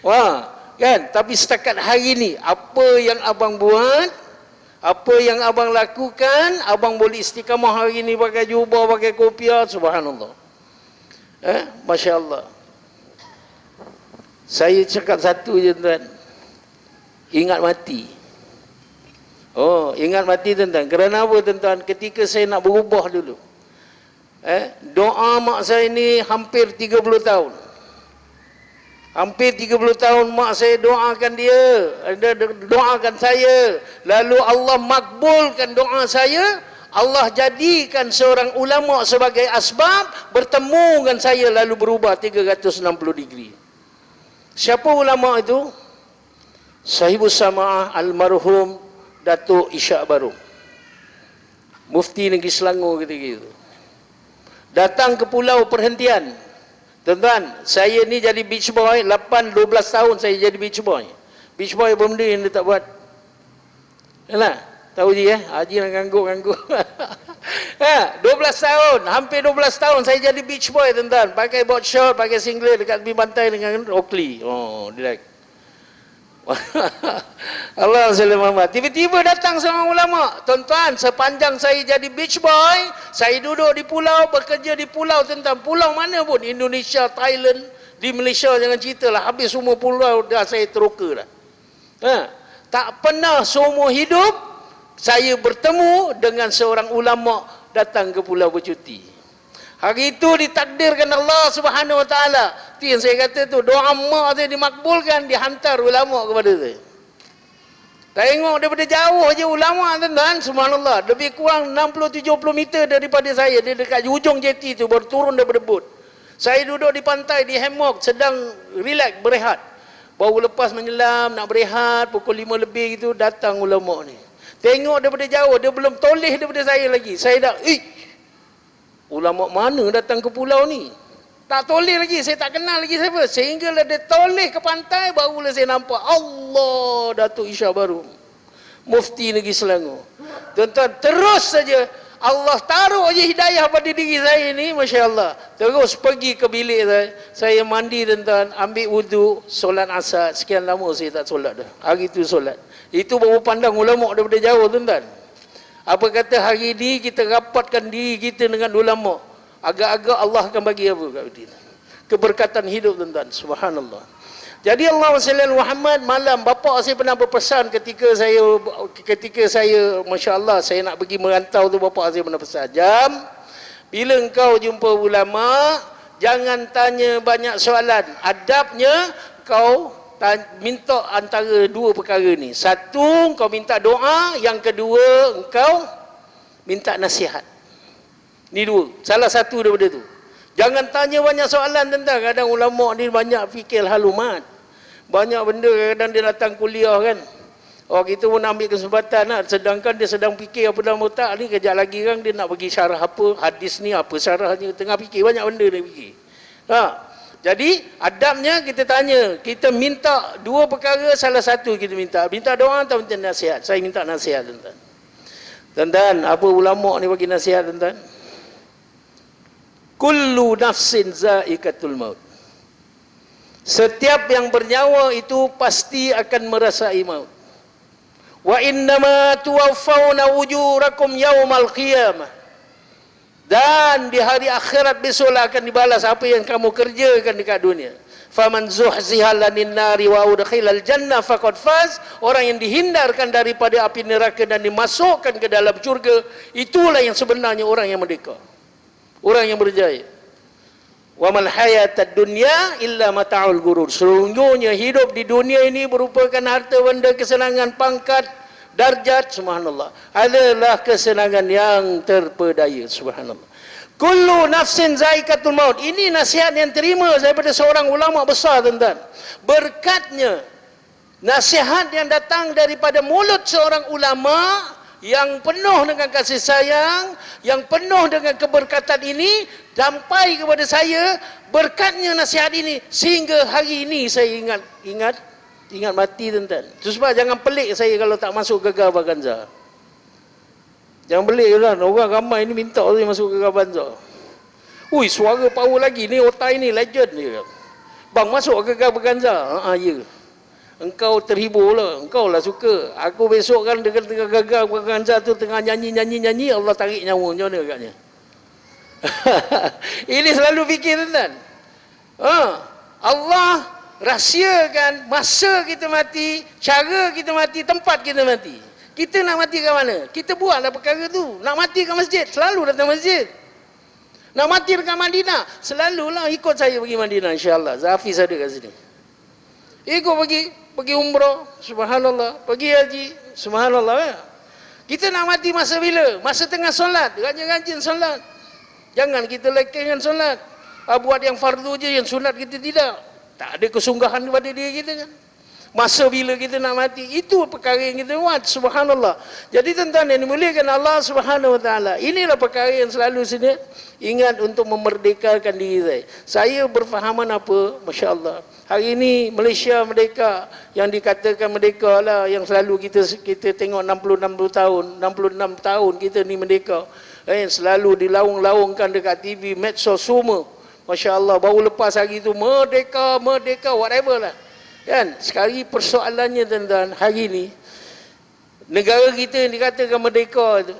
S1: Wah, kan? Tapi setakat hari ni, apa yang abang buat, apa yang abang lakukan, abang boleh istiqamah hari ni pakai jubah, pakai kopiah, subhanallah. Masya Allah. Saya cakap satu je tuan. Ingat mati. Oh, ingat mati tuan-tuan. Kerana apa tuan-tuan? Ketika saya nak berubah dulu. Doa mak saya ni hampir 30 tahun. Hampir 30 tahun mak saya doakan dia, doakan saya. Lalu Allah makbulkan doa saya. Allah jadikan seorang ulama sebagai asbab, bertemu dengan saya lalu berubah 360 degree. Siapa ulama itu? Sahibus Sama'ah almarhum Datuk Ishak Barum, Mufti Negeri Selangor ketika itu. Datang ke pulau perhentian. Tuan-tuan, saya ni jadi beach boy, 12 tahun saya jadi beach boy. Beach boy apa benda yang dia tak buat? Yalah, tahu je Haji nak ganggu-ganggu. 12 tahun, hampir 12 tahun saya jadi beach boy tuan-tuan. Pakai board short, pakai singlet dekat tepi pantai dengan Oakley. Oh, dia Allah SWT. Tiba-tiba datang seorang ulama. Tuan-tuan, sepanjang saya jadi beach boy, saya duduk di pulau, bekerja di pulau, tuan-tuan. Pulau mana pun, Indonesia, Thailand, di Malaysia, jangan cerita lah. Habis semua pulau dah saya teroka dah. Tak pernah seumur hidup saya bertemu dengan seorang ulama datang ke pulau bercuti. Hari itu ditakdirkan Allah Subhanahu wa taala. Itu yang saya kata tu, doa mak saya dimakbulkan, dihantar ulama kepada saya. Tengok daripada jauh je ulama tuan-tuan, subhanallah, lebih kurang 60-70 meter daripada saya. Dia dekat ujung jeti tu, baru turun daripada bot. Saya duduk di pantai, di hammock, sedang relax, berehat. Baru lepas menyelam, nak berehat, pukul 5 lebih gitu, datang ulama ni. Tengok daripada jauh, dia belum toleh daripada saya lagi. Saya dah, ulama mana datang ke pulau ni? Tak toleh lagi, saya tak kenal lagi siapa. Sehinggalah dia toleh ke pantai, barulah saya nampak Allah, Datuk Ishak Barum, Mufti Negeri Selangor. Tuan-tuan, terus saja Allah taruh je hidayah pada diri saya ni, Masya Allah. Terus pergi ke bilik saya. Saya mandi tuan-tuan, ambil wudu, solat asar. Sekian lama saya tak solat dah. Hari tu solat. Itu baru pandang ulama daripada jauh tuan-tuan. Apa kata hari ni kita rapatkan diri kita dengan ulama. Agak-agak Allah akan bagi apa kat kita? Keberkatan hidup tuan-tuan. Subhanallah. Jadi Allah SWT Muhammad malam, bapa saya pernah berpesan ketika saya Masya Allah, saya nak pergi merantau tu, bapa saya pernah pesan, Jam, bila engkau jumpa ulama, jangan tanya banyak soalan. Adabnya, kau minta antara dua perkara ni. Satu, kau minta doa. Yang kedua, engkau minta nasihat. Ni dua. Salah satu daripada tu. Jangan tanya banyak soalan tentang, kadang ulama ni banyak fikir halumat. Banyak benda kadang dia datang kuliah kan. Oh, kita pun ambil kesempatan lah. Sedangkan dia sedang fikir apa dalam otak ni, kejap lagi kan dia nak bagi syarah apa, hadis ni apa syarahnya, tengah fikir, banyak benda dia fikir. Jadi, adabnya kita tanya, kita minta dua perkara, salah satu kita minta. Minta doa atau minta nasihat? Saya minta nasihat, tuan-tuan. Tuan-tuan, apa ulama ni bagi nasihat, tuan-tuan? Kullu nafsin za'iqatul maut. Setiap yang bernyawa itu pasti akan merasai maut. Wa innama tuwaffawna ujurakum yaumal qiyamah. Dan di hari akhirat besoklah akan dibalas apa yang kamu kerjakan dekat dunia. Faman zuhziha 'anil nari wa udkhilal jannah faqad faz. Orang yang dihindarkan daripada api neraka dan dimasukkan ke dalam syurga, itulah yang sebenarnya orang yang merdeka. Orang yang berjaya. Wa mal hayatad dunya illa mata'ul gurur. Sesungguhnya hidup di dunia ini merupakan harta benda, kesenangan, pangkat, darjat, subhanallah, adalah kesenangan yang terpedaya, subhanallah. Kullu nafsin zaikatul maut. Ini nasihat yang terima daripada seorang ulama besar, tuan-tuan. Berkatnya nasihat yang datang daripada mulut seorang ulama yang penuh dengan kasih sayang, yang penuh dengan keberkatan ini sampai kepada saya. Berkatnya nasihat ini sehingga hari ini saya ingat mati, tuan-tuan. Itu sebab jangan pelik saya kalau tak masuk Gegar Vaganza. Jangan pelik lah, orang ramai ni minta saya masuk Gegar Vaganza. Ui, suara power lagi ni, otai ni legend ni. Bang, masuk Gegar Vaganza. Ya. Engkau terhibur lah, engkau lah suka. Aku besok kan dengan tengah Gegar Vaganza tu tengah nyanyi, Allah tarik nyawa, macam mana agaknya. Ini selalu fikir, tuan-tuan. Allah rahsiakan masa kita mati, cara kita mati, tempat kita mati. Kita nak mati kat mana? Kita buatlah perkara tu. Nak mati kat masjid, selalu datang masjid. Nak mati dekat Madinah, selalulah ikut saya pergi Madinah, insya-Allah. Zafiz ada kat sini. Ikut pergi umrah, subhanallah, pergi haji, subhanallah. Kita nak mati masa bila? Masa tengah solat, rajin-rajin solat. Jangan kita lekengkan solat. Buat yang fardu je, yang sunat kita tidak. Tak ada kesungguhan kepada diri kita kan. Masa bila kita nak mati, itu perkara yang kita buat, subhanallah. Jadi tuan-tuan yang dimuliakan Allah subhanahu wa ta'ala, inilah perkara yang selalu saya ingat untuk memerdekakan diri saya. Saya berfahaman apa, Masya Allah. Hari ini Malaysia merdeka, yang dikatakan merdeka lah, yang selalu kita tengok 66 tahun kita ni merdeka. Selalu dilaung-laungkan dekat TV, medsos semua. Masya Allah, baru lepas hari itu merdeka, whatever lah. Kan? Sekali persoalannya, tuan-tuan, hari ini negara kita yang dikatakan merdeka itu,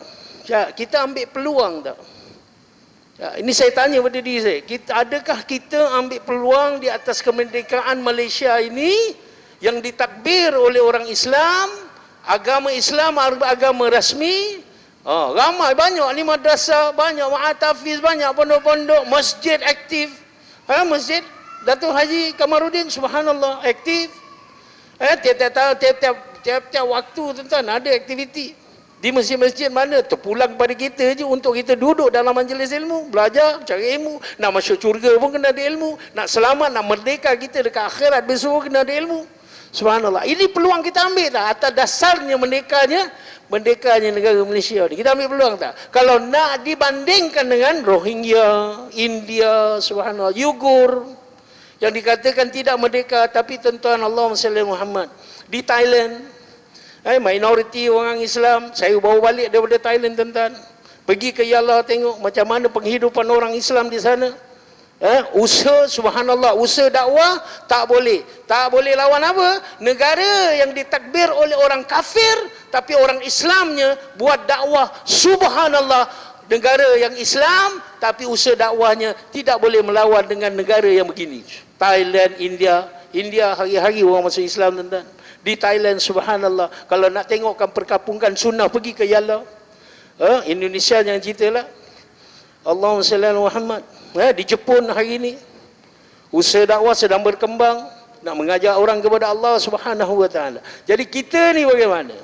S1: kita ambil peluang tak? Ini saya tanya pada diri saya, adakah kita ambil peluang di atas kemerdekaan Malaysia ini yang ditakbir oleh orang Islam, agama Islam, agama rasmi? Ramai, banyak ni madrasah, banyak ma'atafiz, banyak pondok-pondok, masjid aktif. Masjid Datuk Haji Kamarudin, subhanallah, aktif. Tiap-tiap waktu, tuan-tuan, ada aktiviti. Di masjid-masjid mana terpulang kepada kita je untuk kita duduk dalam majlis ilmu, belajar, cari ilmu. Nak masuk syurga pun kena ada ilmu. Nak selamat, nak merdeka kita dekat akhirat besok kena ada ilmu. Subhanallah. Ini peluang kita ambil tak? Atas dasarnya merdekanya negara Malaysia ni. Kita ambil peluang tak? Kalau nak dibandingkan dengan Rohingya, India, subhanallah, Uyghur, yang dikatakan tidak merdeka, tapi tuan-tuan, Allahumma salli Muhammad, di Thailand, minoriti orang Islam. Saya bawa balik daripada Thailand, tuan-tuan, pergi ke Yala tengok macam mana penghidupan orang Islam di sana. Usaha, subhanallah, usaha dakwah tak boleh lawan apa? Negara yang ditakbir oleh orang kafir, tapi orang Islamnya buat dakwah, subhanallah. Negara yang Islam, tapi usaha dakwahnya tidak boleh melawan dengan negara yang begini. Thailand, India hari-hari orang masuk Islam, tuan-tuan. Di Thailand, subhanallah, kalau nak tengokkan perkampungan sunnah, pergi ke Yala. Indonesia jangan ceritalah. Allahumma salli ala Muhammad. Di Jepun hari ini usaha dakwah sedang berkembang, nak mengajak orang kepada Allah subhanahu wa ta'ala. Jadi kita ni bagaimana?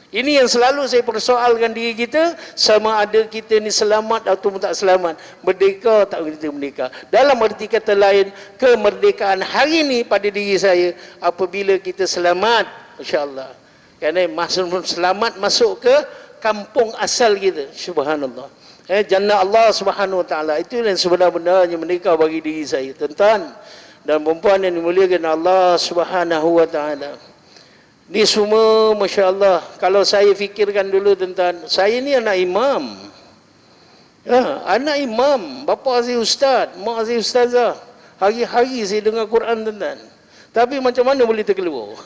S1: Ini yang selalu saya persoalkan diri kita, sama ada kita ni selamat atau tak selamat, merdeka tak kita merdeka. Dalam arti kata lain, kemerdekaan hari ni pada diri saya apabila kita selamat, insya-Allah. Kerana selamat masuk ke kampung asal kita, subhanallah. Jannah Allah Subhanahu Wa Taala, itu yang sebenar-benarnya merdeka bagi diri saya, tuan-tuan dan puan yang dimuliakan Allah Subhanahu Wa Taala. Ni semua masya-Allah. Kalau saya fikirkan dulu tentang saya ni anak imam. Ya, anak imam, bapa saya ustaz, mak saya ustazah. Hari-hari saya dengar Quran tuan-tuan. Tapi macam mana boleh terkeluar?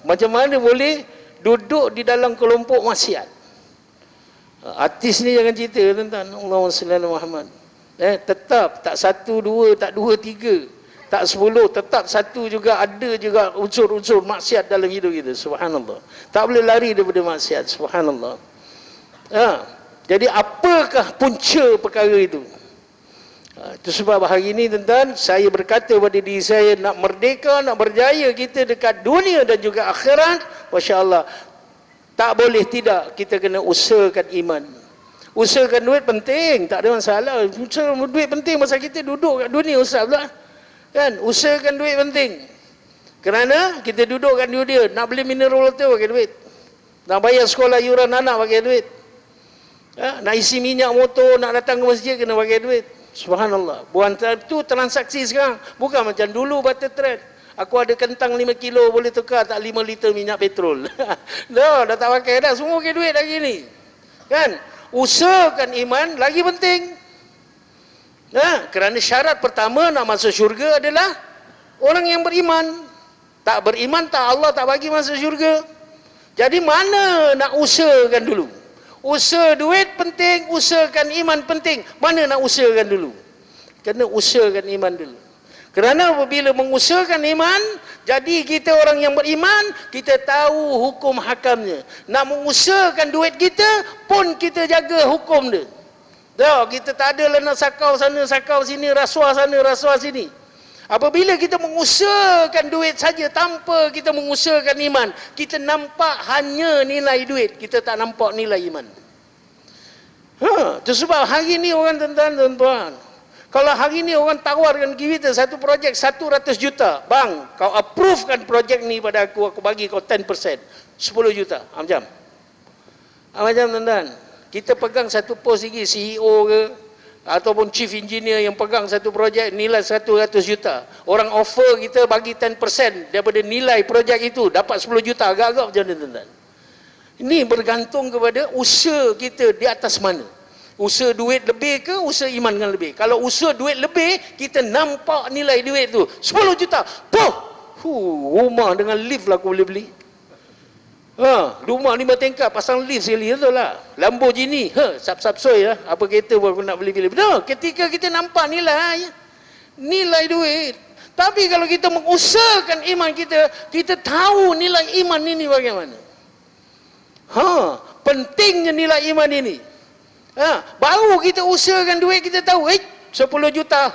S1: Macam mana boleh duduk di dalam kelompok maksiat? Artis ni jangan cerita tuan-tuan. Allahumma salli ala Muhammad. Tetap tak 1 2, tak 2 3. Tak 10, tetap 1 juga, ada juga unsur-unsur maksiat dalam hidup kita. Subhanallah. Tak boleh lari daripada maksiat. Subhanallah. Jadi apakah punca perkara itu? Itu sebab hari ini tuan-tuan, saya berkata pada diri saya, nak merdeka, nak berjaya kita dekat dunia dan juga akhirat, masya-Allah. Tak boleh tidak, kita kena usahakan iman. Usahakan duit penting, tak ada masalah. Usahakan duit penting, masa kita duduk kat dunia ustaz pula. Kan, usahakan duit penting. Kerana kita duduk kat dunia, nak beli mineral water pakai duit. Nak bayar sekolah yuran anak pakai duit. Nak isi minyak motor, nak datang ke masjid kena pakai duit. Subhanallah. Bukan itu transaksi sekarang. Bukan macam dulu barter trade. Aku ada kentang 5 kilo boleh tukar tak 5 liter minyak petrol. Dah tak pakai dah, semua pakai duit lagi ni. Kan? Usahakan iman lagi penting. Kerana syarat pertama nak masuk syurga adalah orang yang beriman. Tak beriman, tak Allah tak bagi masuk syurga. Jadi mana nak usahakan dulu? Usaha duit penting, usahakan iman penting. Mana nak usahakan dulu? Kena usahakan iman dulu. Kerana apabila mengusahakan iman, jadi kita orang yang beriman, kita tahu hukum hakamnya. Nak mengusahakan duit kita pun kita jaga hukum dia. Kita tak ada lah nak sakau sana, sakau sini, rasuah sana, rasuah sini. Apabila kita mengusahakan duit saja tanpa kita mengusahakan iman, kita nampak hanya nilai duit, kita tak nampak nilai iman. Itu sebab hari ni orang tuan-tuan, kalau hari ni orang tawarkan kita satu projek 100 juta, bang, kau approvekan projek ni pada aku bagi kau 10%, 10 juta, macam tuan-tuan. Kita pegang satu pos lagi, CEO ke, ataupun chief engineer yang pegang satu projek nilai 100 juta. Orang offer kita bagi 10% daripada nilai projek itu, dapat 10 juta. Agak-agak macam mana tuan-tuan? Ini bergantung kepada usaha kita di atas mana. Usaha duit lebih ke usaha iman dengan lebih? Kalau usaha duit lebih, kita nampak nilai duit tu 10 juta. Rumah dengan lift lah aku boleh beli. Rumah 5 tingkat pasang lift sekali, betul lah. Lamborghini, sap-sap soy lah. Apa kereta pun aku nak beli-beli. Betul, ketika kita nampak nilai duit. Tapi kalau kita mengusahakan iman kita, kita tahu nilai iman ini bagaimana. Pentingnya nilai iman ini. Baru kita usahakan duit, kita tahu 10 juta,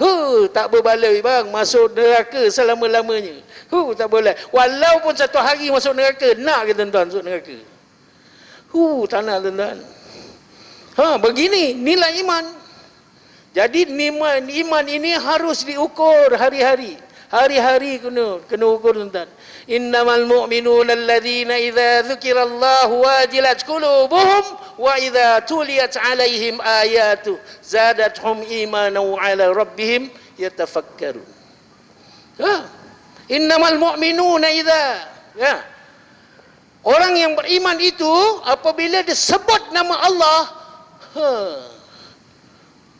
S1: tak berbaloi bang, masuk neraka selama-lamanya. Tak boleh. Walaupun satu hari masuk neraka, nak ke tuan-tuan masuk neraka? Tak nak tuan-tuan. Begini nilai iman. Jadi iman ini harus diukur hari-hari. Hari-hari kena ukur tuan-tuan. Innamal mu'minuna alladzina idza dzukirallahu wajilat qulubuhum wa idza tuliyat alaihim ayatu zadatuhum imanan wa ala rabbihim yatafakkarun. Innamal mu'minuna idza, orang yang beriman itu apabila disebut nama Allah,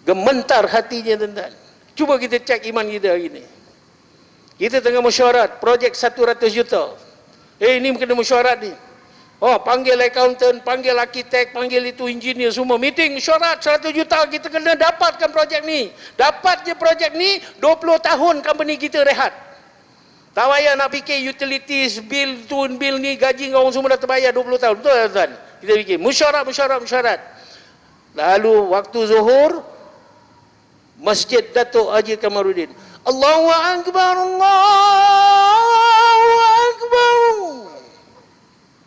S1: gementar hatinya tuan-tuan. Cuba kita cek iman kita hari ini. Kita tengah mesyuarat projek 100 juta. Ini kena mesyuarat ni. Panggil accountant, panggil arkitek, panggil itu engineer semua. Meeting, mesyuarat 100 juta, kita kena dapatkan projek ni. Dapat je projek ni, 20 tahun company kita rehat. Tak payah nak fikir utilities, bill ni, gaji orang semua dah terbayar 20 tahun. Betul tak tuan? Kita fikir, mesyuarat. Lalu waktu zuhur, Masjid Datuk Haji Kamaruddin. Allahu Akbar, Allahu Akbar.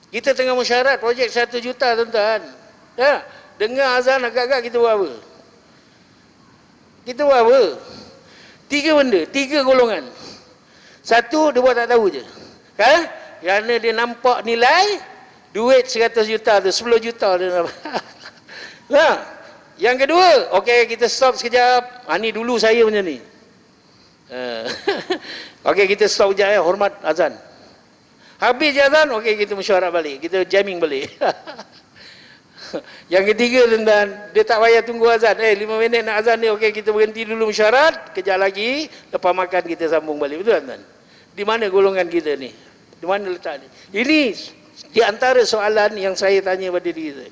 S1: Kita tengah mesyuarat projek 1 juta tuan-tuan. Ya, dengar azan agak-agak kita buat apa? Kita buat apa? 3 benda, 3 golongan. Satu, dia buat tak tahu je. Kan? Kerana dia nampak nilai duit 100 juta tu, 10 juta dia nampak. Nah, yang kedua, okey kita stop sekejap. Ni dulu saya macam ni. Okey kita stop sekejap ya, hormat azan. Habis je azan, okey kita mesyuarat balik, kita jamming balik. Yang ketiga tuan-tuan, dia tak payah tunggu azan. 5 minit nak azan ni, okey kita berhenti dulu mesyuarat, kejap lagi lepas makan kita sambung balik. Betul tuan-tuan? Di mana golongan kita ni? Di mana letak ni? Ini di antara soalan yang saya tanya pada diri saya.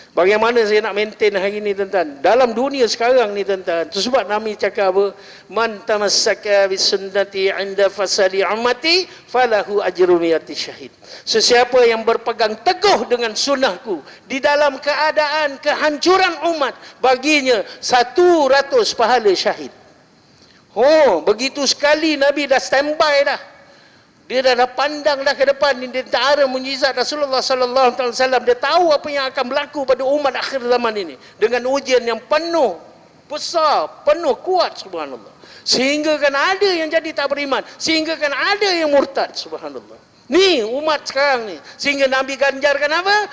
S1: Bagaimana saya nak maintain hari ni tuan-tuan? Dalam dunia sekarang ni tuan-tuan, sebab Nabi cakap apa? Man tamassaka bisunnati 'inda fasadi ummati falahu ajru mi'ati syahid. Sesiapa yang berpegang teguh dengan sunnahku di dalam keadaan kehancuran umat, baginya 100 pahala syahid. Oh, begitu sekali Nabi dah standby dah. Dia dah pandang dah ke depan ni, dia antara mukjizat Rasulullah sallallahu alaihi wasallam. Dia tahu apa yang akan berlaku pada umat akhir zaman ini dengan ujian yang penuh, besar, penuh, kuat, subhanallah. Sehingga kan ada yang jadi tak beriman, sehingga kan ada yang murtad, subhanallah. Ni umat sekarang ni. Sehingga Nabi ganjarkan apa?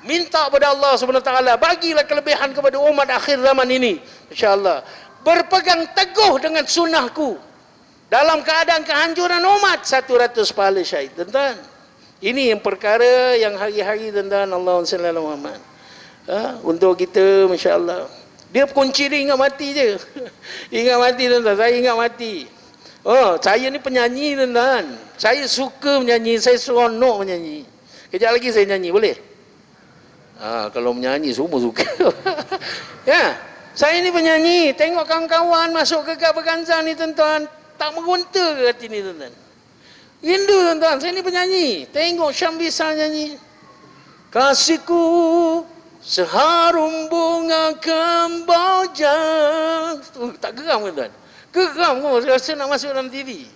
S1: Minta pada Allah Subhanahu wa taala, bagilah kelebihan kepada umat akhir zaman ini, insya-Allah. Berpegang teguh dengan sunnahku dalam keadaan kehancuran umat, 100 pahala syahid. Tuan-tuan, ini yang perkara yang hari-hari tuan-tuan, Allahumma salli ala Muhammad. Untuk kita, masya-Allah. Dia kunci dia ingat mati je. Ingat mati tuan-tuan, saya ingat mati. Oh, saya ni penyanyi tuan-tuan. Saya suka menyanyi, saya seronok menyanyi. Kejap lagi saya nyanyi, boleh? Kalau menyanyi semua suka. Ya, saya ni penyanyi, tengok kawan-kawan masuk ke Gap Berganza ni tuan-tuan, tak mengonta ke hati ni tuan-tuan? Rindu tuan-tuan, saya ni penyanyi. Tengok Syam Bisa nyanyi. Kasihku seharum bunga kemboja. Tak geram tuan-tuan? Geram kau, rasa nak masuk dalam TV.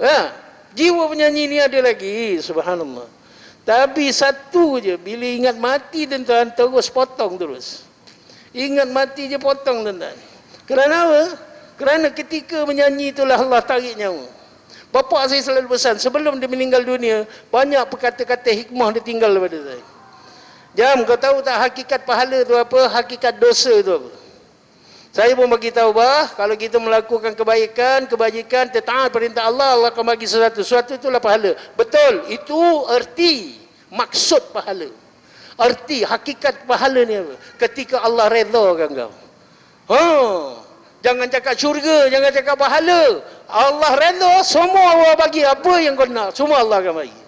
S1: Ya. Jiwa penyanyi ni ada lagi, subhanallah. Tapi satu je, bila ingat mati tuan-tuan, terus potong terus. Ingat mati je potong tuan-tuan. Kerana apa? Kerana ketika menyanyi itulah Allah tarik nyawa. Bapa saya selalu pesan, sebelum dia meninggal dunia, banyak perkata-kata hikmah dia tinggal daripada saya. Jam, kau tahu tak hakikat pahala tu apa? Hakikat dosa tu apa? Saya pun bagi tahu bah, kalau kita melakukan kebaikan, kebajikan, taat perintah Allah, Allah akan bagi sesuatu. Sesuatu itulah pahala. Betul, itu erti, maksud pahala. Erti, hakikat pahala ni apa? Ketika Allah redakan kau. Jangan cakap syurga, jangan cakap pahala. Allah redha, semua Allah bagi apa yang kau nak, semua Allah akan bagi.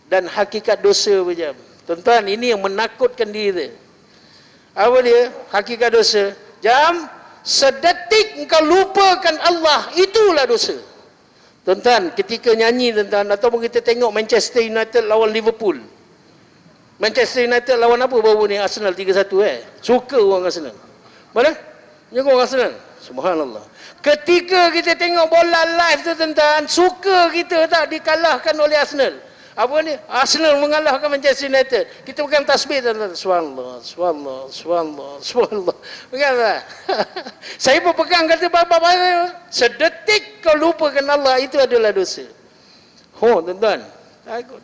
S1: Dan hakikat dosa macam. Tuan-tuan, ini yang menakutkan diri. Apa dia? Hakikat dosa. Jam, sedetik engkau lupakan Allah, itulah dosa. Tuan-tuan, ketika nyanyi tuan-tuan, ataupun kita tengok Manchester United lawan Liverpool. Manchester United lawan apa baru ni? Arsenal 3-1 Suka orang Arsenal. Mana? Nyokong Arsenal. Subhanallah. Ketika kita tengok bola live tu tuan-tuan, suka kita tak dikalahkan oleh Arsenal. Apa ni? Arsenal mengalahkan Manchester United. Kita pegang tasbih tuan-tuan. Subhanallah, subhanallah, subhanallah, subhanallah. Pegang tak? Saya pun pegang kata bapa-bapa, sedetik kau lupakan Allah, itu adalah dosa. Tuan-tuan.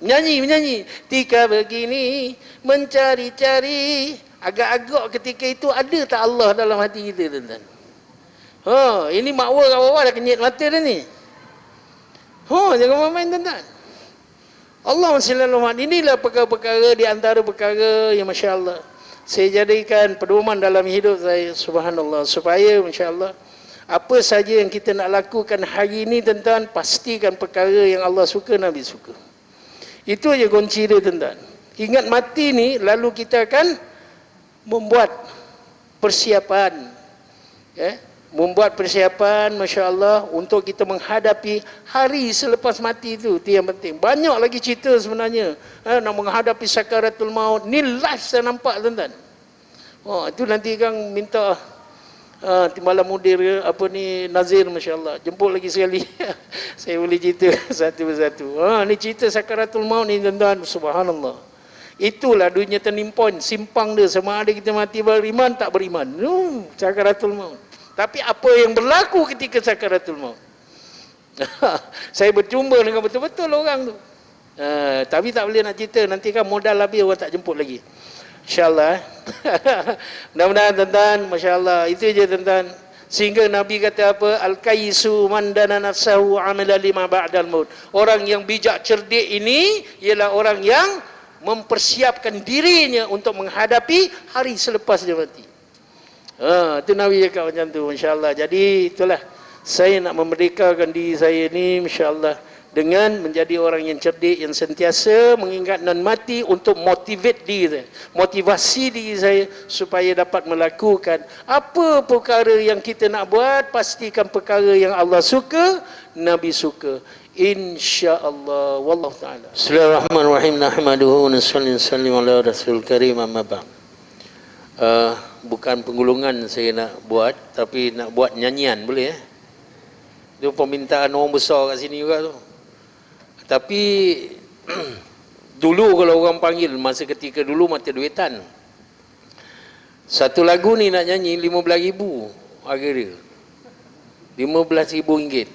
S1: Menyanyi. Tika begini, mencari-cari. Agak-agak ketika itu ada tak Allah dalam hati kita tuan-tuan? Ini makwa awal-awal dah kenyit mata dah ni. Jangan main tuan-tuan. Allah SWT, inilah perkara-perkara di antara perkara yang Masya Allah saya jadikan pedoman dalam hidup saya, subhanallah, supaya Masya Allah apa saja yang kita nak lakukan hari ini tuan-tuan, pastikan perkara yang Allah suka, Nabi suka. Itu aja kunci dia tuan-tuan. Ingat mati ni, lalu kita akan membuat persiapan, membuat persiapan, Masya Allah, untuk kita menghadapi hari selepas mati itu yang penting. Banyak lagi cerita sebenarnya, nak menghadapi sakaratul maut ni live saya nampak tuan-tuan. Itu nanti kan minta Timbalan mudir apa ni Nazir, masya-Allah. Jemput lagi sekali. Saya boleh cerita satu persatu. Ni cerita sakaratul maut ni tuan-tuan, subhanallah. Itulah dunia turning point, simpang dia, sama ada kita mati beriman tak beriman. Sakaratul maut. Tapi apa yang berlaku ketika sakaratul maut? Saya berjumpa dengan betul-betul orang tu. Tapi tak boleh nak cerita, nanti kan modal habis orang tak jemput lagi. InsyaAllah. Mudah-mudahan tuan-tuan, masya-Allah. Itu je tuan-tuan. Sehingga Nabi kata apa? Al-kaisu man dana nafsahu amila lima ba'dal maut. Orang yang bijak cerdik ini ialah orang yang mempersiapkan dirinya untuk menghadapi hari selepas dia mati. Itu Nabi cakap macam tu, insya-Allah. Jadi itulah saya nak memerdekakan diri saya ni, insya-Allah, dengan menjadi orang yang cerdik, yang sentiasa mengingat nan mati untuk motivate diri saya, motivasi diri saya supaya dapat melakukan apa perkara yang kita nak buat. Pastikan perkara yang Allah suka, Nabi suka, insya-Allah. Wallahu taala. Bismillahirrahmanirrahim. Nahmaduhu wa nusalli ala rasul karim, amma ba'd. Bukan penggulungan saya nak buat, tapi nak buat nyanyian, boleh Itu permintaan orang besar kat sini juga tu. Tapi dulu kalau orang panggil, masa ketika dulu mata duitan. Satu lagu ni nak nyanyi 15,000 harga dia. RM15,000.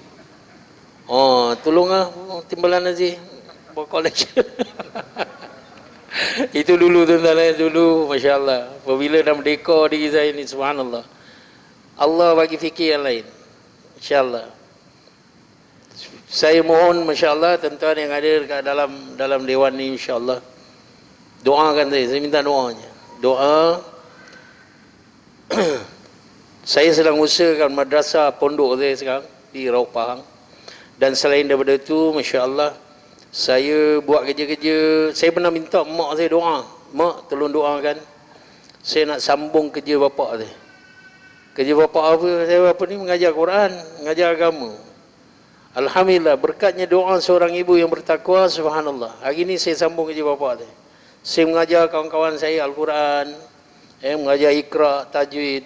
S1: Tolonglah Timbalan Aziz buat collection. Itu dulu tuan-tuan, dulu masya-Allah. Apabila dah merdeka diri saya ni, subhanallah. Allah bagi fikir yang lain. Insya-Allah. Saya mohon masya-Allah tuan-tuan yang ada dekat dalam dewan ni, insya-Allah doakan saya minta doanya. Doa. Saya sedang usahakan madrasah pondok saya sekarang di Raub Pahang. Dan selain daripada itu, masya-Allah, saya buat kerja-kerja. Saya pernah minta mak saya doa, mak tolong doakan saya nak sambung kerja bapa saya. Kerja bapa apa? Saya apa ni, mengajar Quran, mengajar agama. Alhamdulillah, berkatnya doa seorang ibu yang bertakwa, subhanallah. Hari ini saya sambung kerja bapa saya. Saya mengajar kawan-kawan saya Al-Quran, mengajar Iqra, tajwid.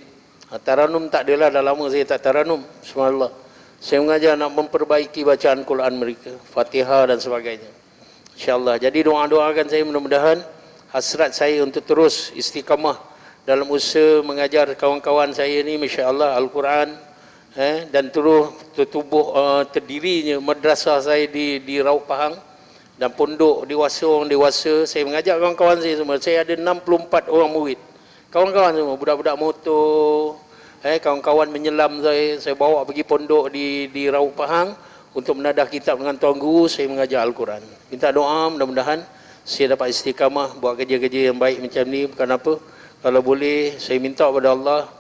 S1: Taranum tak adalah, dah lama saya tak taranum, subhanallah. Saya mengajar nak memperbaiki bacaan Quran mereka, Fatihah dan sebagainya. InsyaAllah. Jadi doa-doakan saya, mudah-mudahan hasrat saya untuk terus istiqamah dalam usaha mengajar kawan-kawan saya ni, masya-Allah, Al-Quran. Dan terus tertubuh terdirinya madrasah saya di Raub Pahang dan pondok dewasa, orang dewasa. Saya mengajak kawan-kawan saya semua. Saya ada 64 orang murid. Kawan-kawan semua, budak-budak motor, kawan-kawan menyelam saya bawa pergi pondok di Raub Pahang untuk menadah kitab dengan tuan guru. Saya mengajar Al-Quran. Minta doa, mudah-mudahan saya dapat istiqamah buat kerja-kerja yang baik macam ni. Bukan apa, kalau boleh saya minta kepada Allah,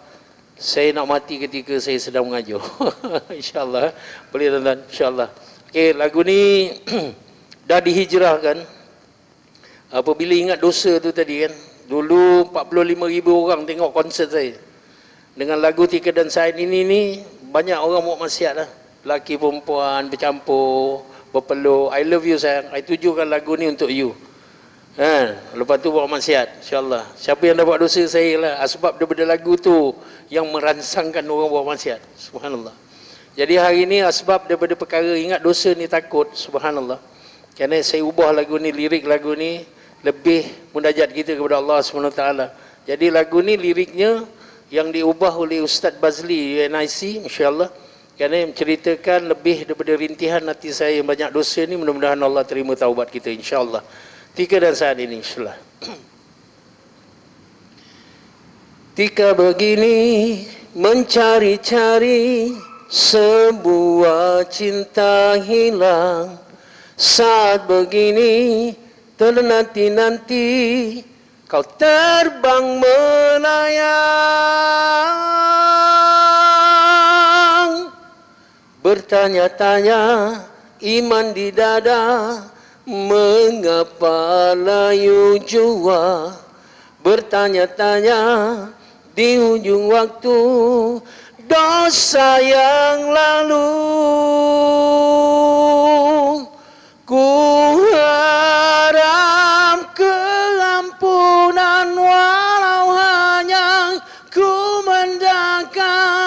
S1: saya nak mati ketika saya sedang mengajar. InsyaAllah. Boleh tuan-tuan, insyaAllah. Okey, lagu ni dah dihijrahkan. Apabila ingat dosa tu tadi kan, dulu 45,000 orang tengok konsert saya. Dengan lagu Tika dan Said ini ni, banyak orang buat maksiat lah. Lelaki perempuan bercampur, berpeluk. I love you sayang, I tujukan lagu ni untuk you. Lepas tu buat maksiat, insyaAllah. Siapa yang dapat dosa, saya lah. Sebab daripada lagu tu yang merangsangkan orang buat maksiat, subhanallah. Jadi hari ni asbab daripada perkara ingat dosa ni takut, subhanallah. Kerana saya ubah lagu ni, lirik lagu ni lebih munajat kita kepada Allah SWT. Jadi lagu ni liriknya yang diubah oleh Ustaz Bazli UNIC, insyaAllah. Kerana menceritakan lebih daripada rintihan hati saya yang banyak dosa ni. Mudah-mudahan Allah terima taubat kita, insyaAllah. Tika dan Said ini, insyaAllah. Tika begini mencari-cari sebuah cinta hilang. Saat begini ternanti-nanti kau terbang melayang. Bertanya-tanya iman di dada, mengapa layu jua? Bertanya-tanya di ujung waktu dosa yang lalu. Ku harap keampunan walau hanya ku mendapatkan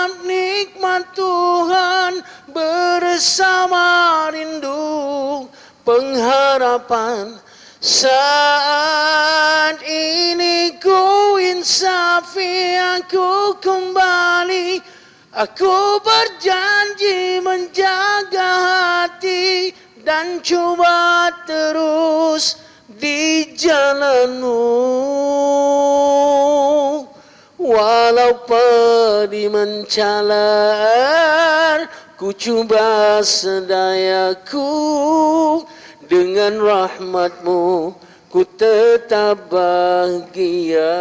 S1: harapan. Saat ini ku insafi, aku kembali. Aku berjanji menjaga hati dan coba terus di jalanmu. Walau pedih mencalar, ku coba sedayaku. Dengan rahmatmu ku tetap bahagia.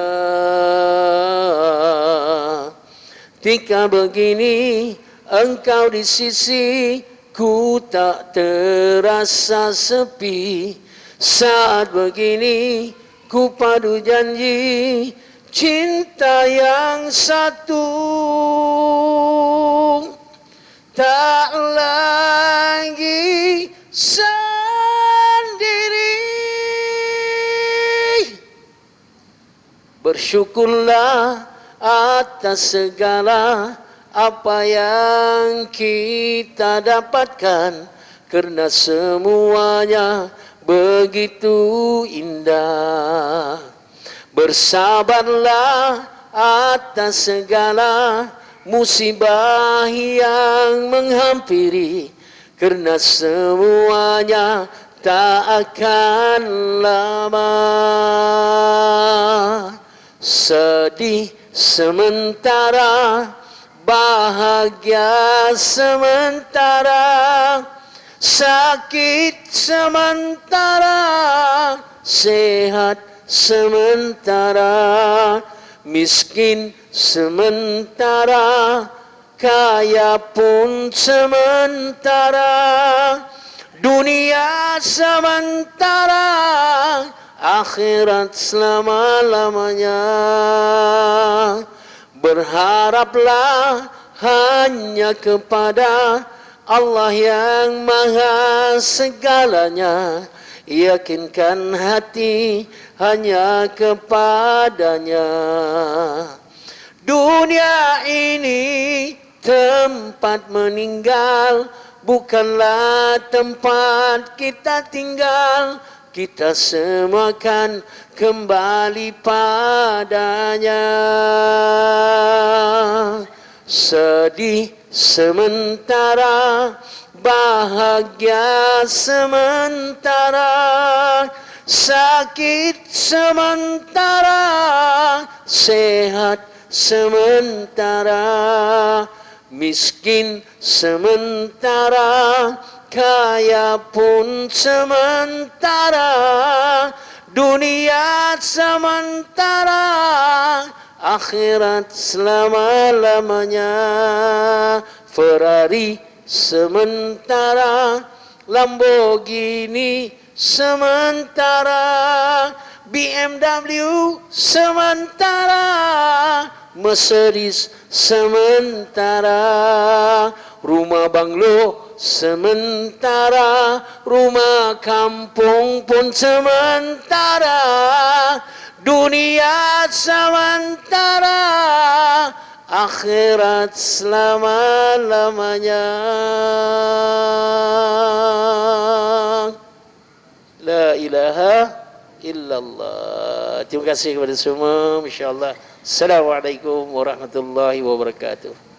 S1: Ketika begini engkau di sisi, ku tak terasa sepi. Saat begini ku padu janji cinta yang satu. Tak lagi sendiri. Bersyukurlah atas segala apa yang kita dapatkan, karena semuanya begitu indah. Bersabarlah atas segala musibah yang menghampiri, karena semuanya tak akan lama. Sedih sementara, bahagia sementara, sakit sementara, sehat sementara, miskin sementara, kaya pun sementara. Dunia sementara, akhirat selama-lamanya. Berharaplah hanya kepada Allah yang maha segalanya. Yakinkan hati hanya kepadanya. Dunia ini tempat meninggal, bukanlah tempat kita tinggal. Kita semua akan kembali padanya. Sedih sementara, bahagia sementara, sakit sementara, sehat sementara, miskin sementara, kaya pun sementara. Dunia sementara, akhirat selama-lamanya. Ferrari sementara, Lamborghini sementara, BMW sementara, Mercedes sementara, rumah banglo sementara, rumah kampung pun sementara. Dunia sementara, akhirat selama-lamanya. La ilaha illallah. Terima kasih kepada semua. InsyaAllah. Assalamualaikum warahmatullahi wabarakatuh.